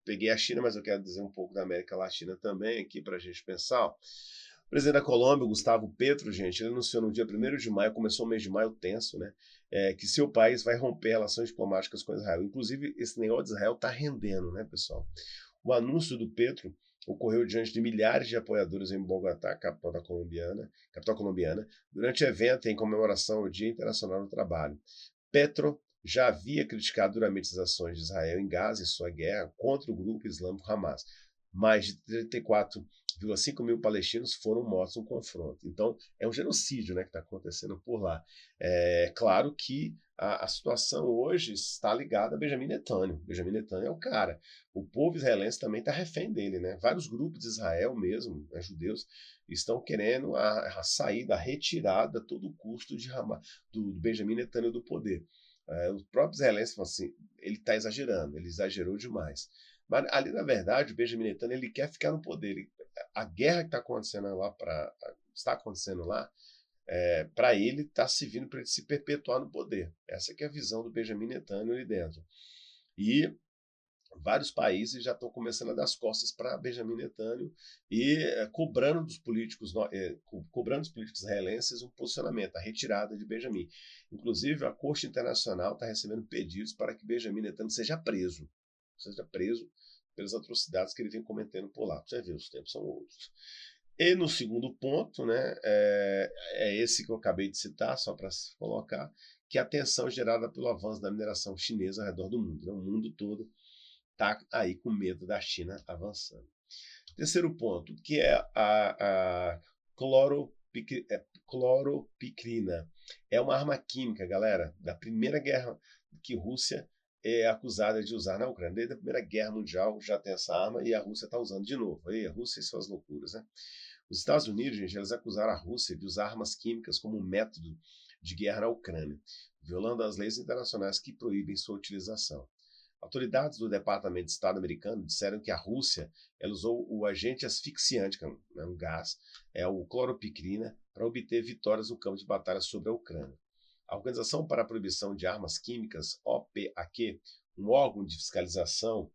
peguei a China, mas eu quero dizer um pouco da América Latina também aqui para a gente pensar. O presidente da Colômbia, Gustavo Petro, gente, ele anunciou no dia 1º de maio, começou o mês de maio tenso, né, que seu país vai romper relações diplomáticas com Israel. Inclusive, esse negócio de Israel está rendendo, né, pessoal? O anúncio do Petro ocorreu diante de milhares de apoiadores em Bogotá, capital colombiana, durante evento em comemoração ao Dia Internacional do Trabalho. Petro já havia criticado duramente as ações de Israel em Gaza e sua guerra contra o grupo islâmico Hamas. Mais de 34,5 mil palestinos foram mortos no confronto. Então, é um genocídio, né, que está acontecendo por lá. É claro que a situação hoje está ligada a Benjamin Netanyahu. Benjamin Netanyahu é o cara. O povo israelense também está refém dele, né? Vários grupos de Israel mesmo, né, judeus, estão querendo a saída, a retirada a todo custo do Benjamin Netanyahu do poder. O próprio israelense falou assim, ele está exagerando, ele exagerou demais. Mas ali, na verdade, o Benjamin Netanyahu ele quer ficar no poder. A guerra que está acontecendo lá, para ele está servindo para ele se perpetuar no poder. Essa que é a visão do Benjamin Netanyahu ali dentro. E vários países já estão começando a dar as costas para Benjamin Netanyahu e cobrando dos políticos israelenses um posicionamento, a retirada de Benjamin. Inclusive, a Corte Internacional está recebendo pedidos para que Benjamin Netanyahu seja preso pelas atrocidades que ele vem cometendo por lá. Você vê, os tempos são outros. E no segundo ponto, né, esse que eu acabei de citar, só para colocar, que é a tensão gerada pelo avanço da mineração chinesa ao redor do mundo. Né? O mundo todo está aí com medo da China avançando. Terceiro ponto, que é a cloropicrina. É uma arma química, galera, da Primeira Guerra que Rússia é acusada de usar na Ucrânia. Desde a Primeira Guerra Mundial já tem essa arma e a Rússia está usando de novo. Aí a Rússia e suas loucuras, né? Os Estados Unidos, gente, eles acusaram a Rússia de usar armas químicas como método de guerra na Ucrânia, violando as leis internacionais que proíbem sua utilização. Autoridades do Departamento de Estado americano disseram que a Rússia ela usou o agente asfixiante, que é um gás, o cloropicrina, para obter vitórias no campo de batalha sobre a Ucrânia. A Organização para a Proibição de Armas Químicas, OPAQ, um órgão de fiscalização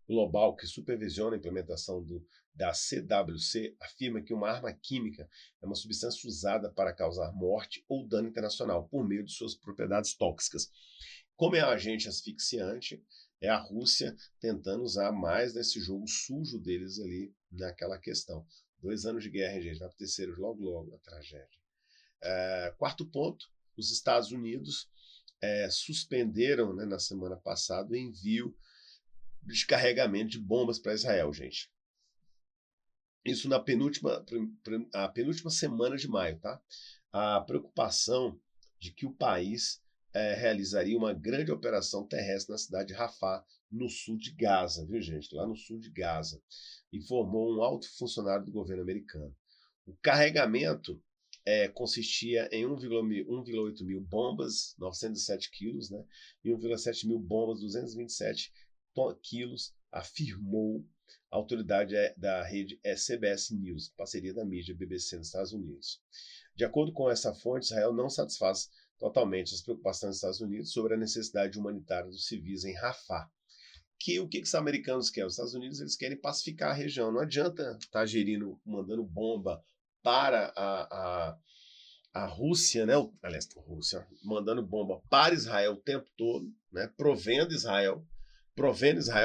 global que supervisiona a implementação da CWC, afirma que uma arma química é uma substância usada para causar morte ou dano internacional por meio de suas propriedades tóxicas. Como é um agente asfixiante, é a Rússia tentando usar mais desse jogo sujo deles ali naquela questão. 2 anos de guerra, gente, vai para o terceiro logo a tragédia. Quarto ponto, os Estados Unidos suspenderam, né, na semana passada o envio de carregamento de bombas para Israel, gente. Isso na penúltima semana de maio, tá? A preocupação de que o país realizaria uma grande operação terrestre na cidade de Rafah, no sul de Gaza, viu, gente? Lá no sul de Gaza, informou um alto funcionário do governo americano. O carregamento consistia em 1,8 mil bombas, 907 quilos, né? E 1,7 mil bombas, 227 quilos, afirmou a autoridade da rede CBS News, parceria da mídia BBC nos Estados Unidos. De acordo com essa fonte, Israel não satisfaz totalmente as preocupações dos Estados Unidos sobre a necessidade humanitária dos civis em Rafah. O que os americanos querem? Os Estados Unidos eles querem pacificar a região. Não adianta estar mandando bomba para a Rússia, né? Aliás, a Rússia mandando bomba para Israel o tempo todo, né? Provendo Israel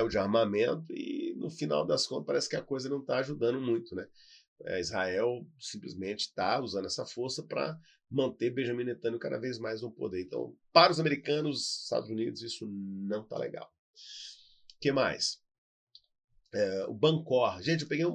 de armamento e, no final das contas, parece que a coisa não está ajudando muito, né? Israel simplesmente está usando essa força para manter Benjamin Netanyahu cada vez mais no poder. Então, para os americanos, Estados Unidos, isso não está legal. O que mais? O Bancor. Gente, eu peguei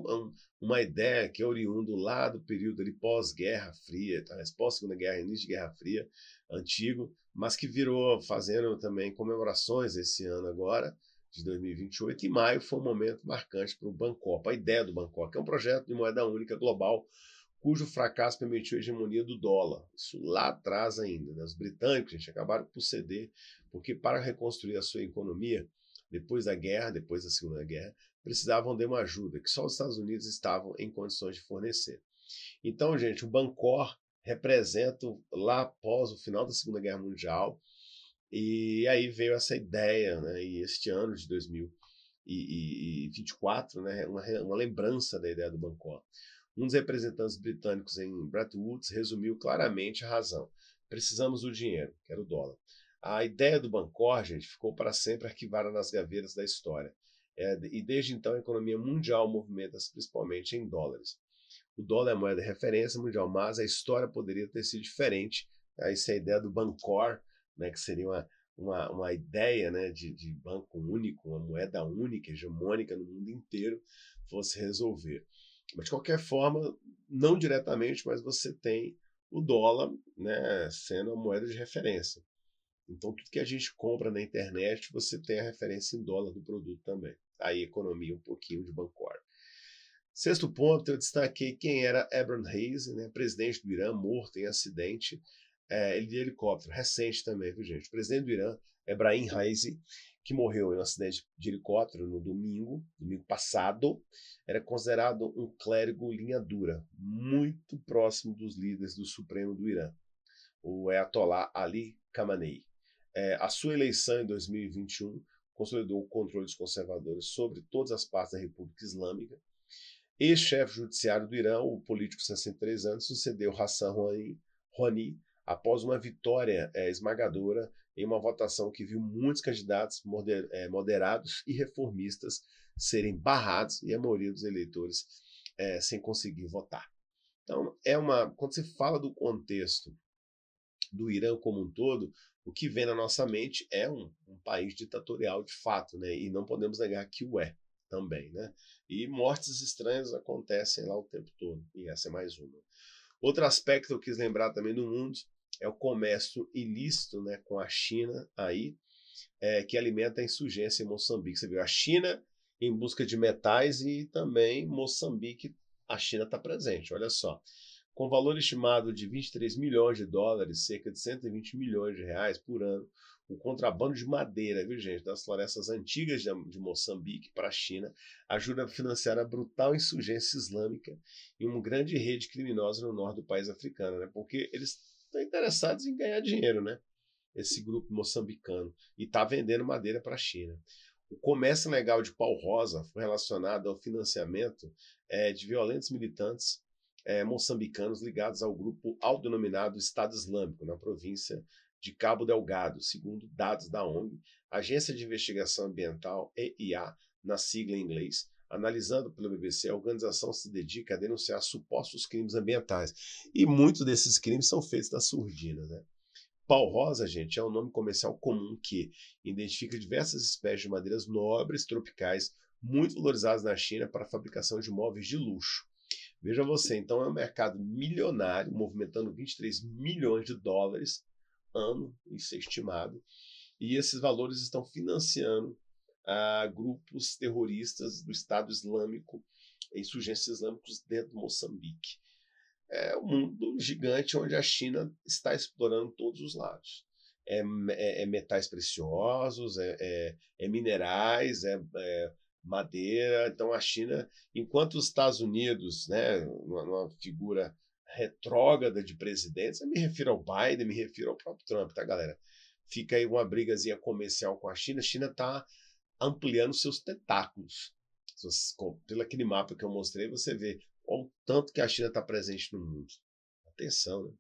uma ideia que é oriundo lá do período ali pós-Guerra Fria, tá? Pós-Segunda Guerra, início de Guerra Fria, antigo, mas que virou fazendo também comemorações esse ano agora, de 2028, e maio foi um momento marcante para o Bancor, a ideia do Bancor, que é um projeto de moeda única global, cujo fracasso permitiu a hegemonia do dólar. Isso lá atrás ainda, né? Os britânicos, gente, acabaram por ceder, porque para reconstruir a sua economia, depois da guerra, depois da Segunda Guerra, precisavam de uma ajuda que só os Estados Unidos estavam em condições de fornecer. Então, gente, o Bancor representa lá após o final da Segunda Guerra Mundial, e aí veio essa ideia, né? E este ano de 2024, né? Uma lembrança da ideia do Bancor. Um dos representantes britânicos em Bretton Woods resumiu claramente a razão. Precisamos do dinheiro, que era o dólar. A ideia do Bancor, gente, ficou para sempre arquivada nas gavetas da história. E desde então a economia mundial movimenta-se principalmente em dólares. O dólar é a moeda de referência mundial, mas a história poderia ter sido diferente. Essa é a ideia do Bancor, né, que seria uma ideia, né, de banco único, uma moeda única, hegemônica no mundo inteiro, fosse resolver. Mas, de qualquer forma, não diretamente, mas você tem o dólar, né, sendo a moeda de referência. Então, tudo que a gente compra na internet, você tem a referência em dólar do produto também. Aí, economia um pouquinho de Bancor. Sexto ponto, eu destaquei quem era Ebrahim Raisi, né, presidente do Irã, morto em acidente de helicóptero. Recente também, viu, gente? O presidente do Irã, Ebrahim Raisi, que morreu em um acidente de helicóptero no domingo passado, era considerado um clérigo linha dura, muito próximo dos líderes do Supremo do Irã, o Ayatollah Ali Khamenei. A sua eleição em 2021 consolidou o controle dos conservadores sobre todas as partes da República Islâmica. Ex-chefe judiciário do Irã, o político de 63 anos, sucedeu Hassan Rouhani após uma vitória esmagadora em uma votação que viu muitos candidatos moderados e reformistas serem barrados e a maioria dos eleitores sem conseguir votar. Então, quando se fala do contexto do Irã como um todo, o que vem na nossa mente é um país ditatorial de fato, né? E não podemos negar que o é também, né? E mortes estranhas acontecem lá o tempo todo, e essa é mais uma. Outro aspecto que eu quis lembrar também do mundo é o comércio ilícito, né, com a China aí, que alimenta a insurgência em Moçambique. Você viu a China em busca de metais e também Moçambique, a China está presente, olha só. com valor estimado de 23 milhões de dólares, cerca de 120 milhões de reais por ano, o contrabando de madeira, viu, gente, das florestas antigas de Moçambique para a China ajuda a financiar a brutal insurgência islâmica em uma grande rede criminosa no norte do país africano, né? Porque eles estão interessados em ganhar dinheiro, né? Esse grupo moçambicano, e está vendendo madeira para a China. O comércio ilegal de pau rosa foi relacionado ao financiamento de violentos militantes moçambicanos ligados ao grupo autodenominado Estado Islâmico, na província de Cabo Delgado, segundo dados da ONG, Agência de Investigação Ambiental, EIA, na sigla em inglês. Analisando pelo BBC, a organização se dedica a denunciar supostos crimes ambientais. E muitos desses crimes são feitos na surdina, né? Pau rosa, gente, é um nome comercial comum que identifica diversas espécies de madeiras nobres tropicais muito valorizadas na China para a fabricação de móveis de luxo. Veja você, então é um mercado milionário, movimentando 23 milhões de dólares ano, isso é estimado, e esses valores estão financiando grupos terroristas do Estado Islâmico, insurgentes islâmicos dentro de Moçambique. É um mundo gigante onde a China está explorando todos os lados. É metais preciosos, minerais, madeira. Então a China, enquanto os Estados Unidos, né, uma figura retrógrada de presidentes, eu me refiro ao Biden, me refiro ao próprio Trump, tá, galera? Fica aí uma brigazinha comercial com a China. A China está ampliando seus tentáculos. Pelo aquele mapa que eu mostrei, você vê o tanto que a China está presente no mundo. Atenção, né?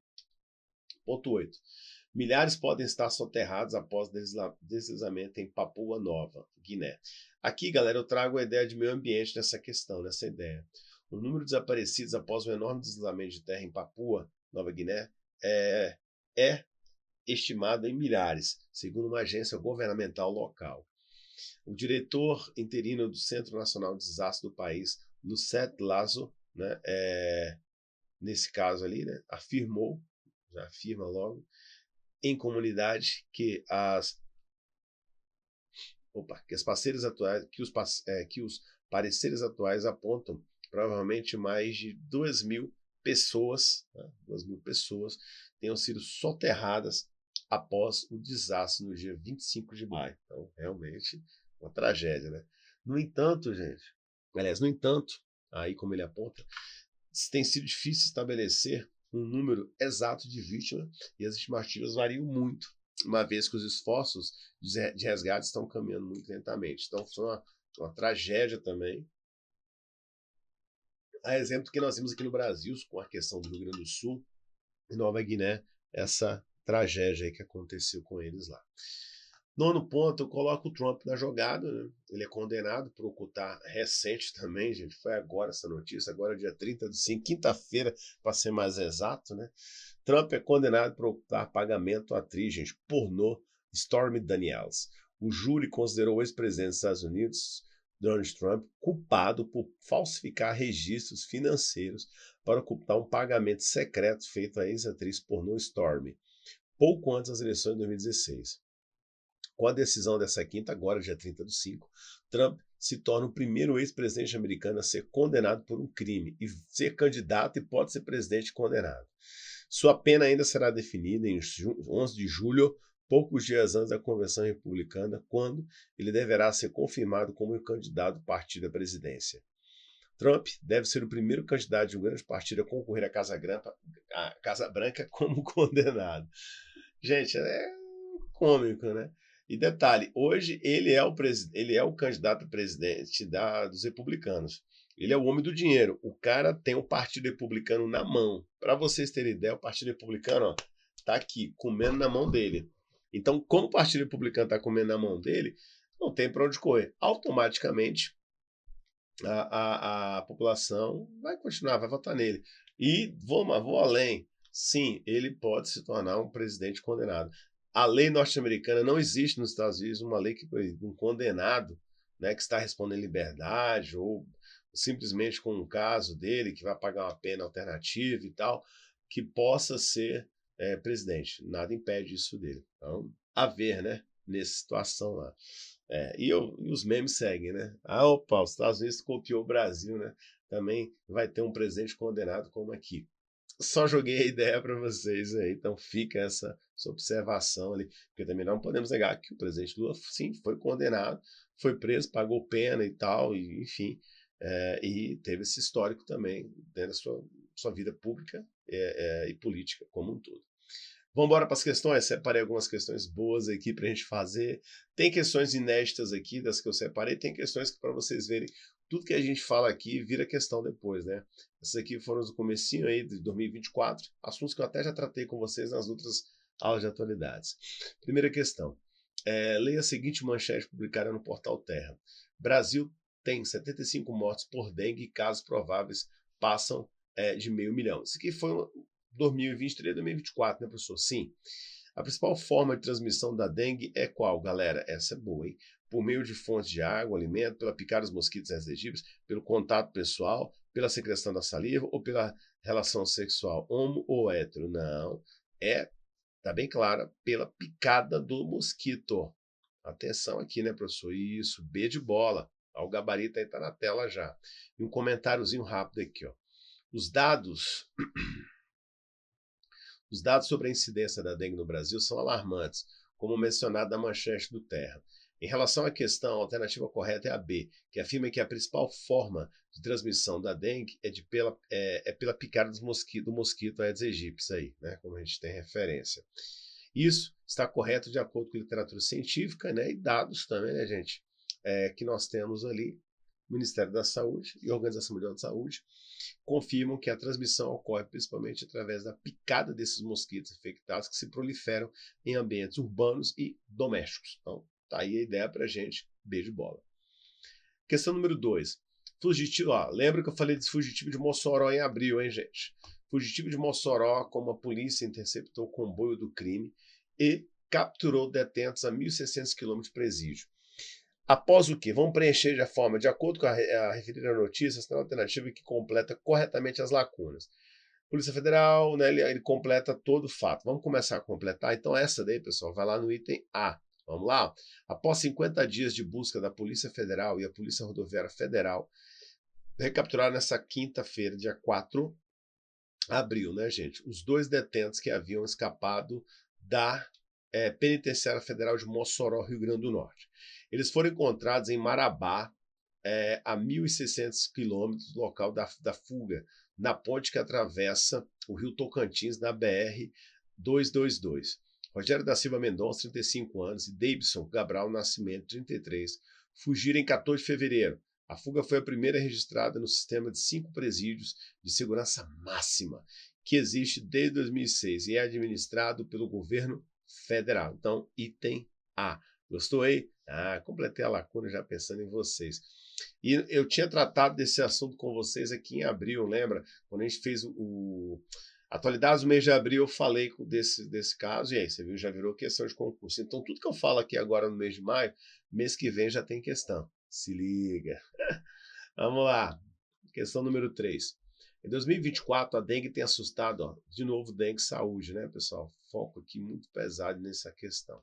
Ponto 8. Milhares podem estar soterrados após deslizamento em Papua Nova Guiné. Aqui, galera, eu trago a ideia de meio ambiente nessa questão, nessa ideia. O número de desaparecidos após um enorme deslizamento de terra em Papua Nova Guiné é estimado em milhares, segundo uma agência governamental local. O diretor interino do Centro Nacional de Desastres do país, Lucette Lazo, né, nesse caso ali, né, já afirma logo, em comunidade que os pareceres atuais apontam provavelmente mais de 2.000 pessoas, né, 2.000 pessoas tenham sido soterradas após o desastre no dia 25 de maio. Então, realmente, uma tragédia, né? No entanto, aí como ele aponta, tem sido difícil estabelecer um número exato de vítimas e as estimativas variam muito, uma vez que os esforços de resgate estão caminhando muito lentamente. Então foi uma tragédia também. A exemplo do que nós vimos aqui no Brasil, com a questão do Rio Grande do Sul e Nova Guiné, essa tragédia aí que aconteceu com eles lá. Nono ponto, eu coloco o Trump na jogada, né? Ele é condenado por ocultar, recente também, gente, foi agora essa notícia, agora dia 30/5, quinta-feira, para ser mais exato, né? Trump é condenado por ocultar pagamento à atriz, gente, pornô, Stormy Daniels. O júri considerou o ex-presidente dos Estados Unidos, Donald Trump, culpado por falsificar registros financeiros para ocultar um pagamento secreto feito à ex-atriz pornô Stormy, pouco antes das eleições de 2016. Com a decisão dessa quinta, agora dia 30/5, Trump se torna o primeiro ex-presidente americano a ser condenado por um crime e ser candidato e pode ser presidente condenado. Sua pena ainda será definida em 11 de julho, poucos dias antes da convenção republicana, quando ele deverá ser confirmado como candidato do partido à presidência. Trump deve ser o primeiro candidato de um grande partido a concorrer à Casa Branca como condenado. Gente, é cômico, né? E detalhe, hoje ele é o candidato a presidente dos republicanos. Ele é o homem do dinheiro. O cara tem o Partido Republicano na mão. Para vocês terem ideia, o Partido Republicano está aqui, comendo na mão dele. Então, como o Partido Republicano está comendo na mão dele, não tem para onde correr. Automaticamente, a população vai continuar, vai votar nele. E vou além. Sim, ele pode se tornar um presidente condenado. A lei norte-americana não existe nos Estados Unidos uma lei que um condenado, né, que está respondendo liberdade ou simplesmente com um caso dele que vai pagar uma pena alternativa e tal, que possa ser presidente. Nada impede isso dele. Então, a ver, né, nessa situação lá. E os memes seguem, né? Os Estados Unidos copiou o Brasil, né? Também vai ter um presidente condenado como aqui. só joguei a ideia para vocês aí, então fica essa observação ali, porque também não podemos negar que o presidente Lula, sim, foi condenado, foi preso, pagou pena e tal, e, enfim, e teve esse histórico também dentro da sua vida pública e política como um todo. Vamos embora para as questões. Separei algumas questões boas aqui para a gente fazer. Tem questões inéditas aqui das que eu separei, tem questões que para vocês verem, tudo que a gente fala aqui vira questão depois, né? Essas aqui foram do comecinho aí de 2024, assuntos que eu até já tratei com vocês nas outras aulas de atualidades. Primeira questão. Leia a seguinte manchete publicada no portal Terra. Brasil tem 75 mortos por dengue e casos prováveis passam de 500 mil. Isso aqui foi 2023, 2024, né, professor? Sim. A principal forma de transmissão da dengue é qual, galera? Essa é boa, hein? Por meio de fontes de água, alimento, pela picada dos mosquitos egípcios, pelo contato pessoal, pela secreção da saliva ou pela relação sexual homo ou hétero? Não. Tá bem clara, pela picada do mosquito. Atenção aqui, né, professor? Isso, B de bola. O gabarito aí tá na tela já. E um comentáriozinho rápido aqui, ó. Os dados sobre a incidência da dengue no Brasil são alarmantes, como mencionado na manchete do Terra. Em relação à questão, a alternativa correta é a B, que afirma que a principal forma de transmissão da dengue é pela picada do mosquito Aedes aegypti, aí, né, como a gente tem referência. Isso está correto de acordo com a literatura científica, né, e dados também, né, gente, que nós temos ali, Ministério da Saúde e Organização Mundial de Saúde, confirmam que a transmissão ocorre principalmente através da picada desses mosquitos infectados que se proliferam em ambientes urbanos e domésticos. Então, tá aí a ideia pra gente. Beijo de bola. Questão número 2. Fugitivo, lembra que eu falei desse fugitivo de Mossoró em abril, hein, gente? Fugitivo de Mossoró, como a polícia interceptou o comboio do crime e capturou detentos a 1.600 km de presídio. Após o quê? Vamos preencher de forma, de acordo com a referida notícia, essa alternativa que completa corretamente as lacunas. Polícia Federal, né, ele completa todo o fato. Vamos começar a completar? Então essa daí, pessoal, vai lá no item A. Vamos lá? Após 50 dias de busca da Polícia Federal e a Polícia Rodoviária Federal, recapturaram nessa quinta-feira, dia 4 de abril, né, gente? Os 2 detentos que haviam escapado da Penitenciária Federal de Mossoró, Rio Grande do Norte. Eles foram encontrados em Marabá, a 1.600 quilômetros do local da fuga, na ponte que atravessa o rio Tocantins, na BR-222. Rogério da Silva Mendonça, 35 anos, e Davidson Cabral Nascimento, 33, fugiram em 14 de fevereiro. A fuga foi a primeira registrada no sistema de 5 presídios de segurança máxima, que existe desde 2006 e é administrado pelo governo federal. Então, item A. Gostou aí? Completei a lacuna já pensando em vocês. E eu tinha tratado desse assunto com vocês aqui em abril, lembra? Quando a gente fez Atualidades do mês de abril, eu falei desse caso, e aí, você viu, já virou questão de concurso. Então, tudo que eu falo aqui agora no mês de maio, mês que vem já tem questão. Se liga. Vamos lá. Questão número 3. Em 2024, a dengue tem assustado, de novo, dengue saúde, né, pessoal? Foco aqui muito pesado nessa questão.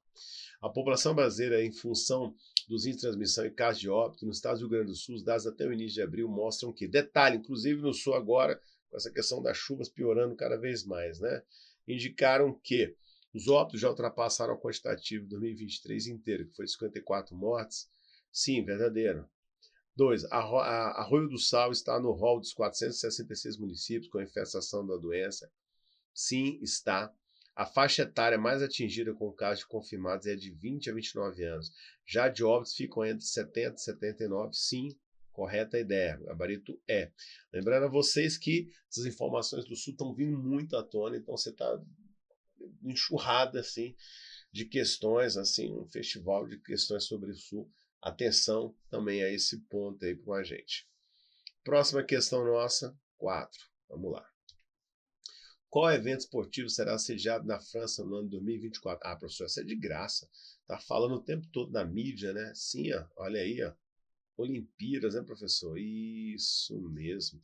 A população brasileira, em função dos índices de transmissão e casos de óbito, no estado do Rio Grande do Sul, os dados até o início de abril mostram que, detalhe, inclusive no Sul agora, com essa questão das chuvas piorando cada vez mais, né? Indicaram que os óbitos já ultrapassaram o quantitativo de 2023 inteiro, que foi 54 mortes. Sim, verdadeiro. 2. Arroio do Sal está no rol dos 466 municípios com infestação da doença. Sim, está. A faixa etária mais atingida com casos confirmados é de 20 a 29 anos. Já de óbitos ficam entre 70 e 79. Sim, correta a ideia. O gabarito é. Lembrando a vocês que essas informações do Sul estão vindo muito à tona, então você está enxurrada assim, de questões, assim, um festival de questões sobre o Sul. Atenção também a esse ponto aí com a gente. Próxima questão nossa, 4. Vamos lá. Qual evento esportivo será sediado na França no ano 2024? Professor, isso é de graça. Tá falando o tempo todo na mídia, né? Sim, olha aí, Olimpíadas, né, professor? Isso mesmo.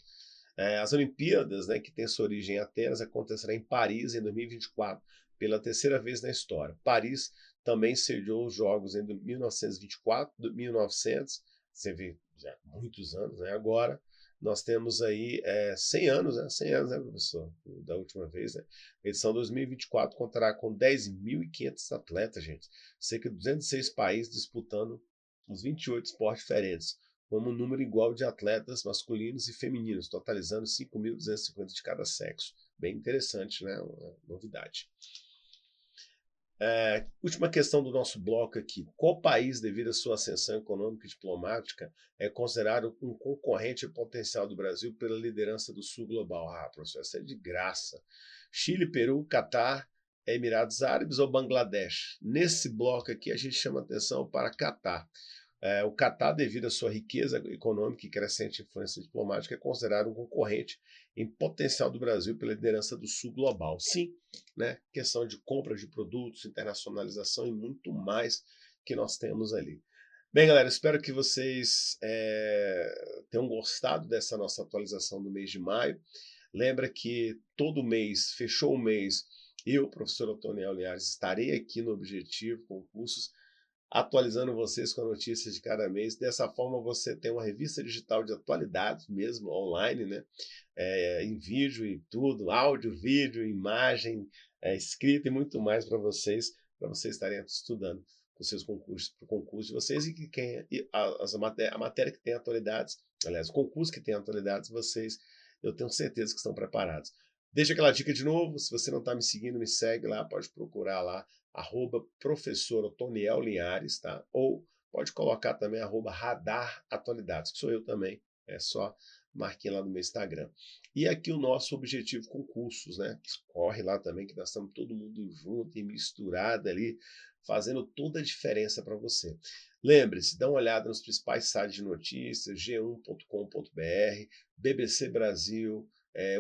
As Olimpíadas, né, que tem sua origem em Atenas, acontecerá em Paris em 2024, pela terceira vez na história. Paris também sediou os Jogos em 1924, 1900, você vê já muitos anos, né, agora, nós temos aí 100 anos, né? 100 anos, né, professor? Da última vez, né? A edição 2024 contará com 10.500 atletas, gente. Cerca de 206 países disputando os 28 esportes diferentes, como um número igual de atletas masculinos e femininos, totalizando 5.250 de cada sexo. Bem interessante, né? Uma novidade. Última questão do nosso bloco aqui. Qual país, devido à sua ascensão econômica e diplomática, é considerado um concorrente potencial do Brasil pela liderança do Sul Global? Ah, professor, essa é de graça. Chile, Peru, Catar, Emirados Árabes ou Bangladesh? Nesse bloco aqui, a gente chama atenção para Catar. O Catar, devido à sua riqueza econômica e crescente influência diplomática, é considerado um concorrente em potencial do Brasil pela liderança do Sul Global. Sim, né? Questão de compra de produtos, internacionalização e muito mais que nós temos ali. Bem, galera, espero que vocês tenham gostado dessa nossa atualização do mês de maio. Lembra que todo mês, fechou o mês, eu, professor Otoniel Linhares, estarei aqui no Objetivo Concursos, atualizando vocês com notícias de cada mês. Dessa forma você tem uma revista digital de atualidades mesmo, online, né? Em vídeo e tudo, áudio, vídeo, imagem, escrita e muito mais para vocês estarem estudando os seus concursos, para o concurso de vocês a matéria que tem atualidades, aliás, o concurso que tem atualidades, eu tenho certeza que estão preparados. Deixa aquela dica de novo, se você não está me seguindo, me segue lá, pode procurar lá, @professor Otoniel Linhares, tá? Ou pode colocar também @radar atualidades, que sou eu também, é só marquinha lá no meu Instagram. E aqui o nosso Objetivo Concursos, né? Corre lá também, que nós estamos todo mundo junto e misturado ali, fazendo toda a diferença para você. Lembre-se, dá uma olhada nos principais sites de notícias, g1.com.br, BBC Brasil,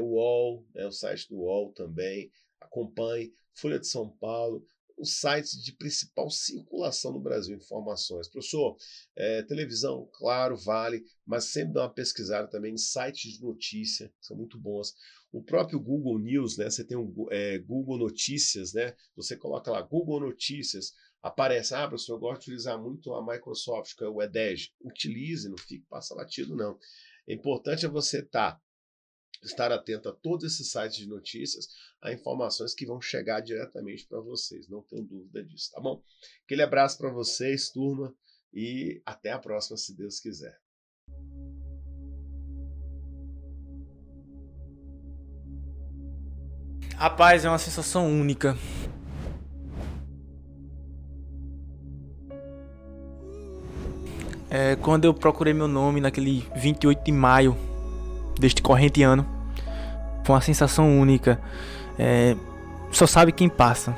UOL, o site do UOL também, acompanhe, Folha de São Paulo, os sites de principal circulação no Brasil, informações. Professor, televisão, claro, vale, mas sempre dá uma pesquisada também em sites de notícia, que são muito bons. O próprio Google News, né? Você tem o Google Notícias, né? Você coloca lá Google Notícias, aparece, professor, eu gosto de utilizar muito a Microsoft, que é o Edge. Utilize, não fique passa batido, não. É importante você estar atento a todos esses sites de notícias, a informações que vão chegar diretamente para vocês, não tenho dúvida disso, tá bom? Aquele abraço para vocês, turma, e até a próxima, se Deus quiser. Rapaz, é uma sensação única. Quando eu procurei meu nome naquele 28 de maio deste corrente ano, foi uma sensação única. Só sabe quem passa.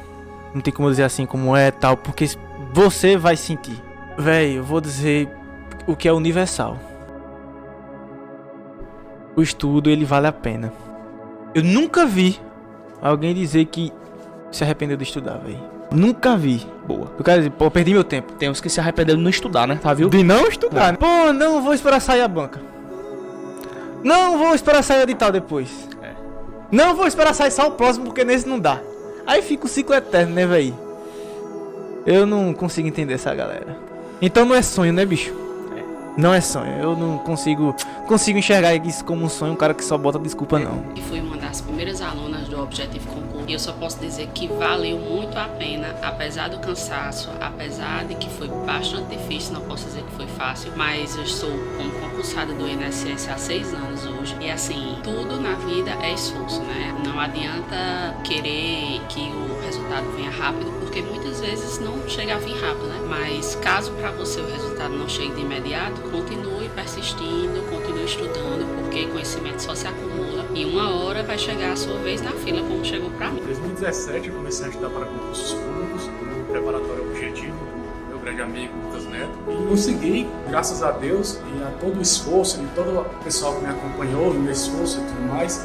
Não tem como dizer assim como é tal, porque você vai sentir. Véi, eu vou dizer o que é universal. O estudo, ele vale a pena. Eu nunca vi alguém dizer que se arrependeu de estudar, velho. Nunca vi. Boa. Eu quero dizer, eu perdi meu tempo. Tem uns que se arrependeram de não estudar, né? Tá, viu? De não estudar, né? Pô, não vou esperar sair a banca. Não vou esperar sair o edital depois. Não vou esperar sair só o próximo, porque nesse não dá. Aí fica o ciclo eterno, né, velho? Eu não consigo entender essa galera. Então não é sonho, né, bicho? Não é sonho. Eu não consigo enxergar isso como um sonho, um cara que só bota desculpa, não. E fui uma das primeiras alunas do Objetivo Concurso. E eu só posso dizer que valeu muito a pena, apesar do cansaço, apesar de que foi bastante difícil, não posso dizer que foi fácil, mas eu estou como concursada do INSS há 6 anos hoje. E assim, tudo na vida é esforço, né? Não adianta querer que o resultado venha rápido, porque muitas vezes não chega a vir rápido, né? Mas caso para você o resultado não chegue de imediato, continue persistindo, continue estudando, porque conhecimento só se acumula e uma hora vai chegar a sua vez na fila, como chegou para mim. Em 2017 eu comecei a estudar para concursos públicos, no preparatório Objetivo, do meu grande amigo Lucas Neto, e consegui, graças a Deus e a todo o esforço e todo o pessoal que me acompanhou no meu esforço e tudo mais,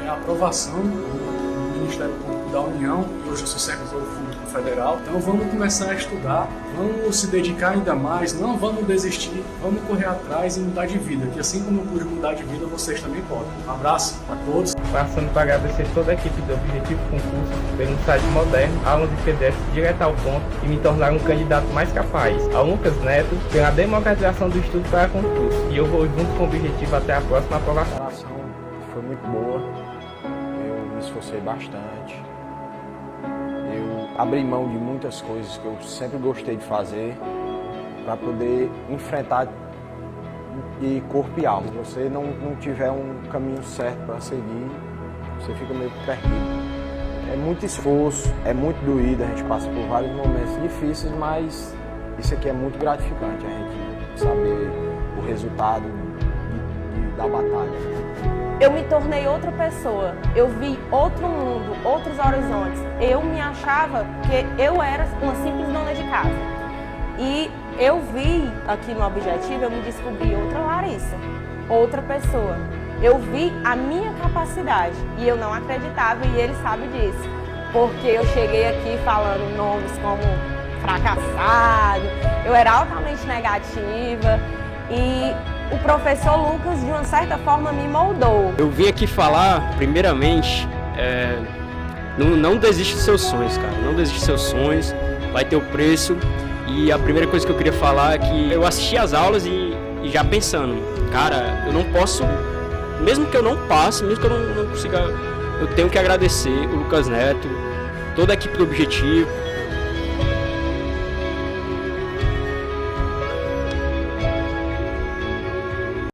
a aprovação no Ministério Público da União e hoje eu sou servidor público federal. Então vamos começar a estudar, vamos se dedicar ainda mais, não vamos desistir, vamos correr atrás e mudar de vida, que assim como eu pude mudar de vida, vocês também podem. Um abraço a todos. Passando para agradecer toda a equipe do Objetivo Concurso pelo site moderno, aulas de PDF direto ao ponto e me tornar um candidato mais capaz. Ao Lucas Neto pela democratização do estudo para concurso. E eu vou junto com o Objetivo até a próxima aprovação. A ação foi muito boa, eu me esforcei bastante, eu abri mão de muitas coisas que eu sempre gostei de fazer para poder enfrentar de corpo e alma. Se você não tiver um caminho certo para seguir, você fica meio perdido. É muito esforço, é muito doído, a gente passa por vários momentos difíceis, mas isso aqui é muito gratificante, a gente saber o resultado da batalha. Eu me tornei outra pessoa, eu vi outro mundo, outros horizontes. Eu me achava que eu era uma simples dona de casa. E eu vi aqui no Objetivo, eu me descobri outra Larissa, outra pessoa. Eu vi a minha capacidade e eu não acreditava e ele sabe disso. Porque eu cheguei aqui falando nomes como fracassado, eu era altamente negativa e o professor Lucas, de uma certa forma, me moldou. Eu vim aqui falar, primeiramente, não desiste dos seus sonhos, cara. Não desiste dos seus sonhos, vai ter o preço. E a primeira coisa que eu queria falar é que eu assisti às aulas e já pensando, cara, eu não posso, mesmo que eu não passe, mesmo que eu não consiga, eu tenho que agradecer o Lucas Neto, toda a equipe do Objetivo,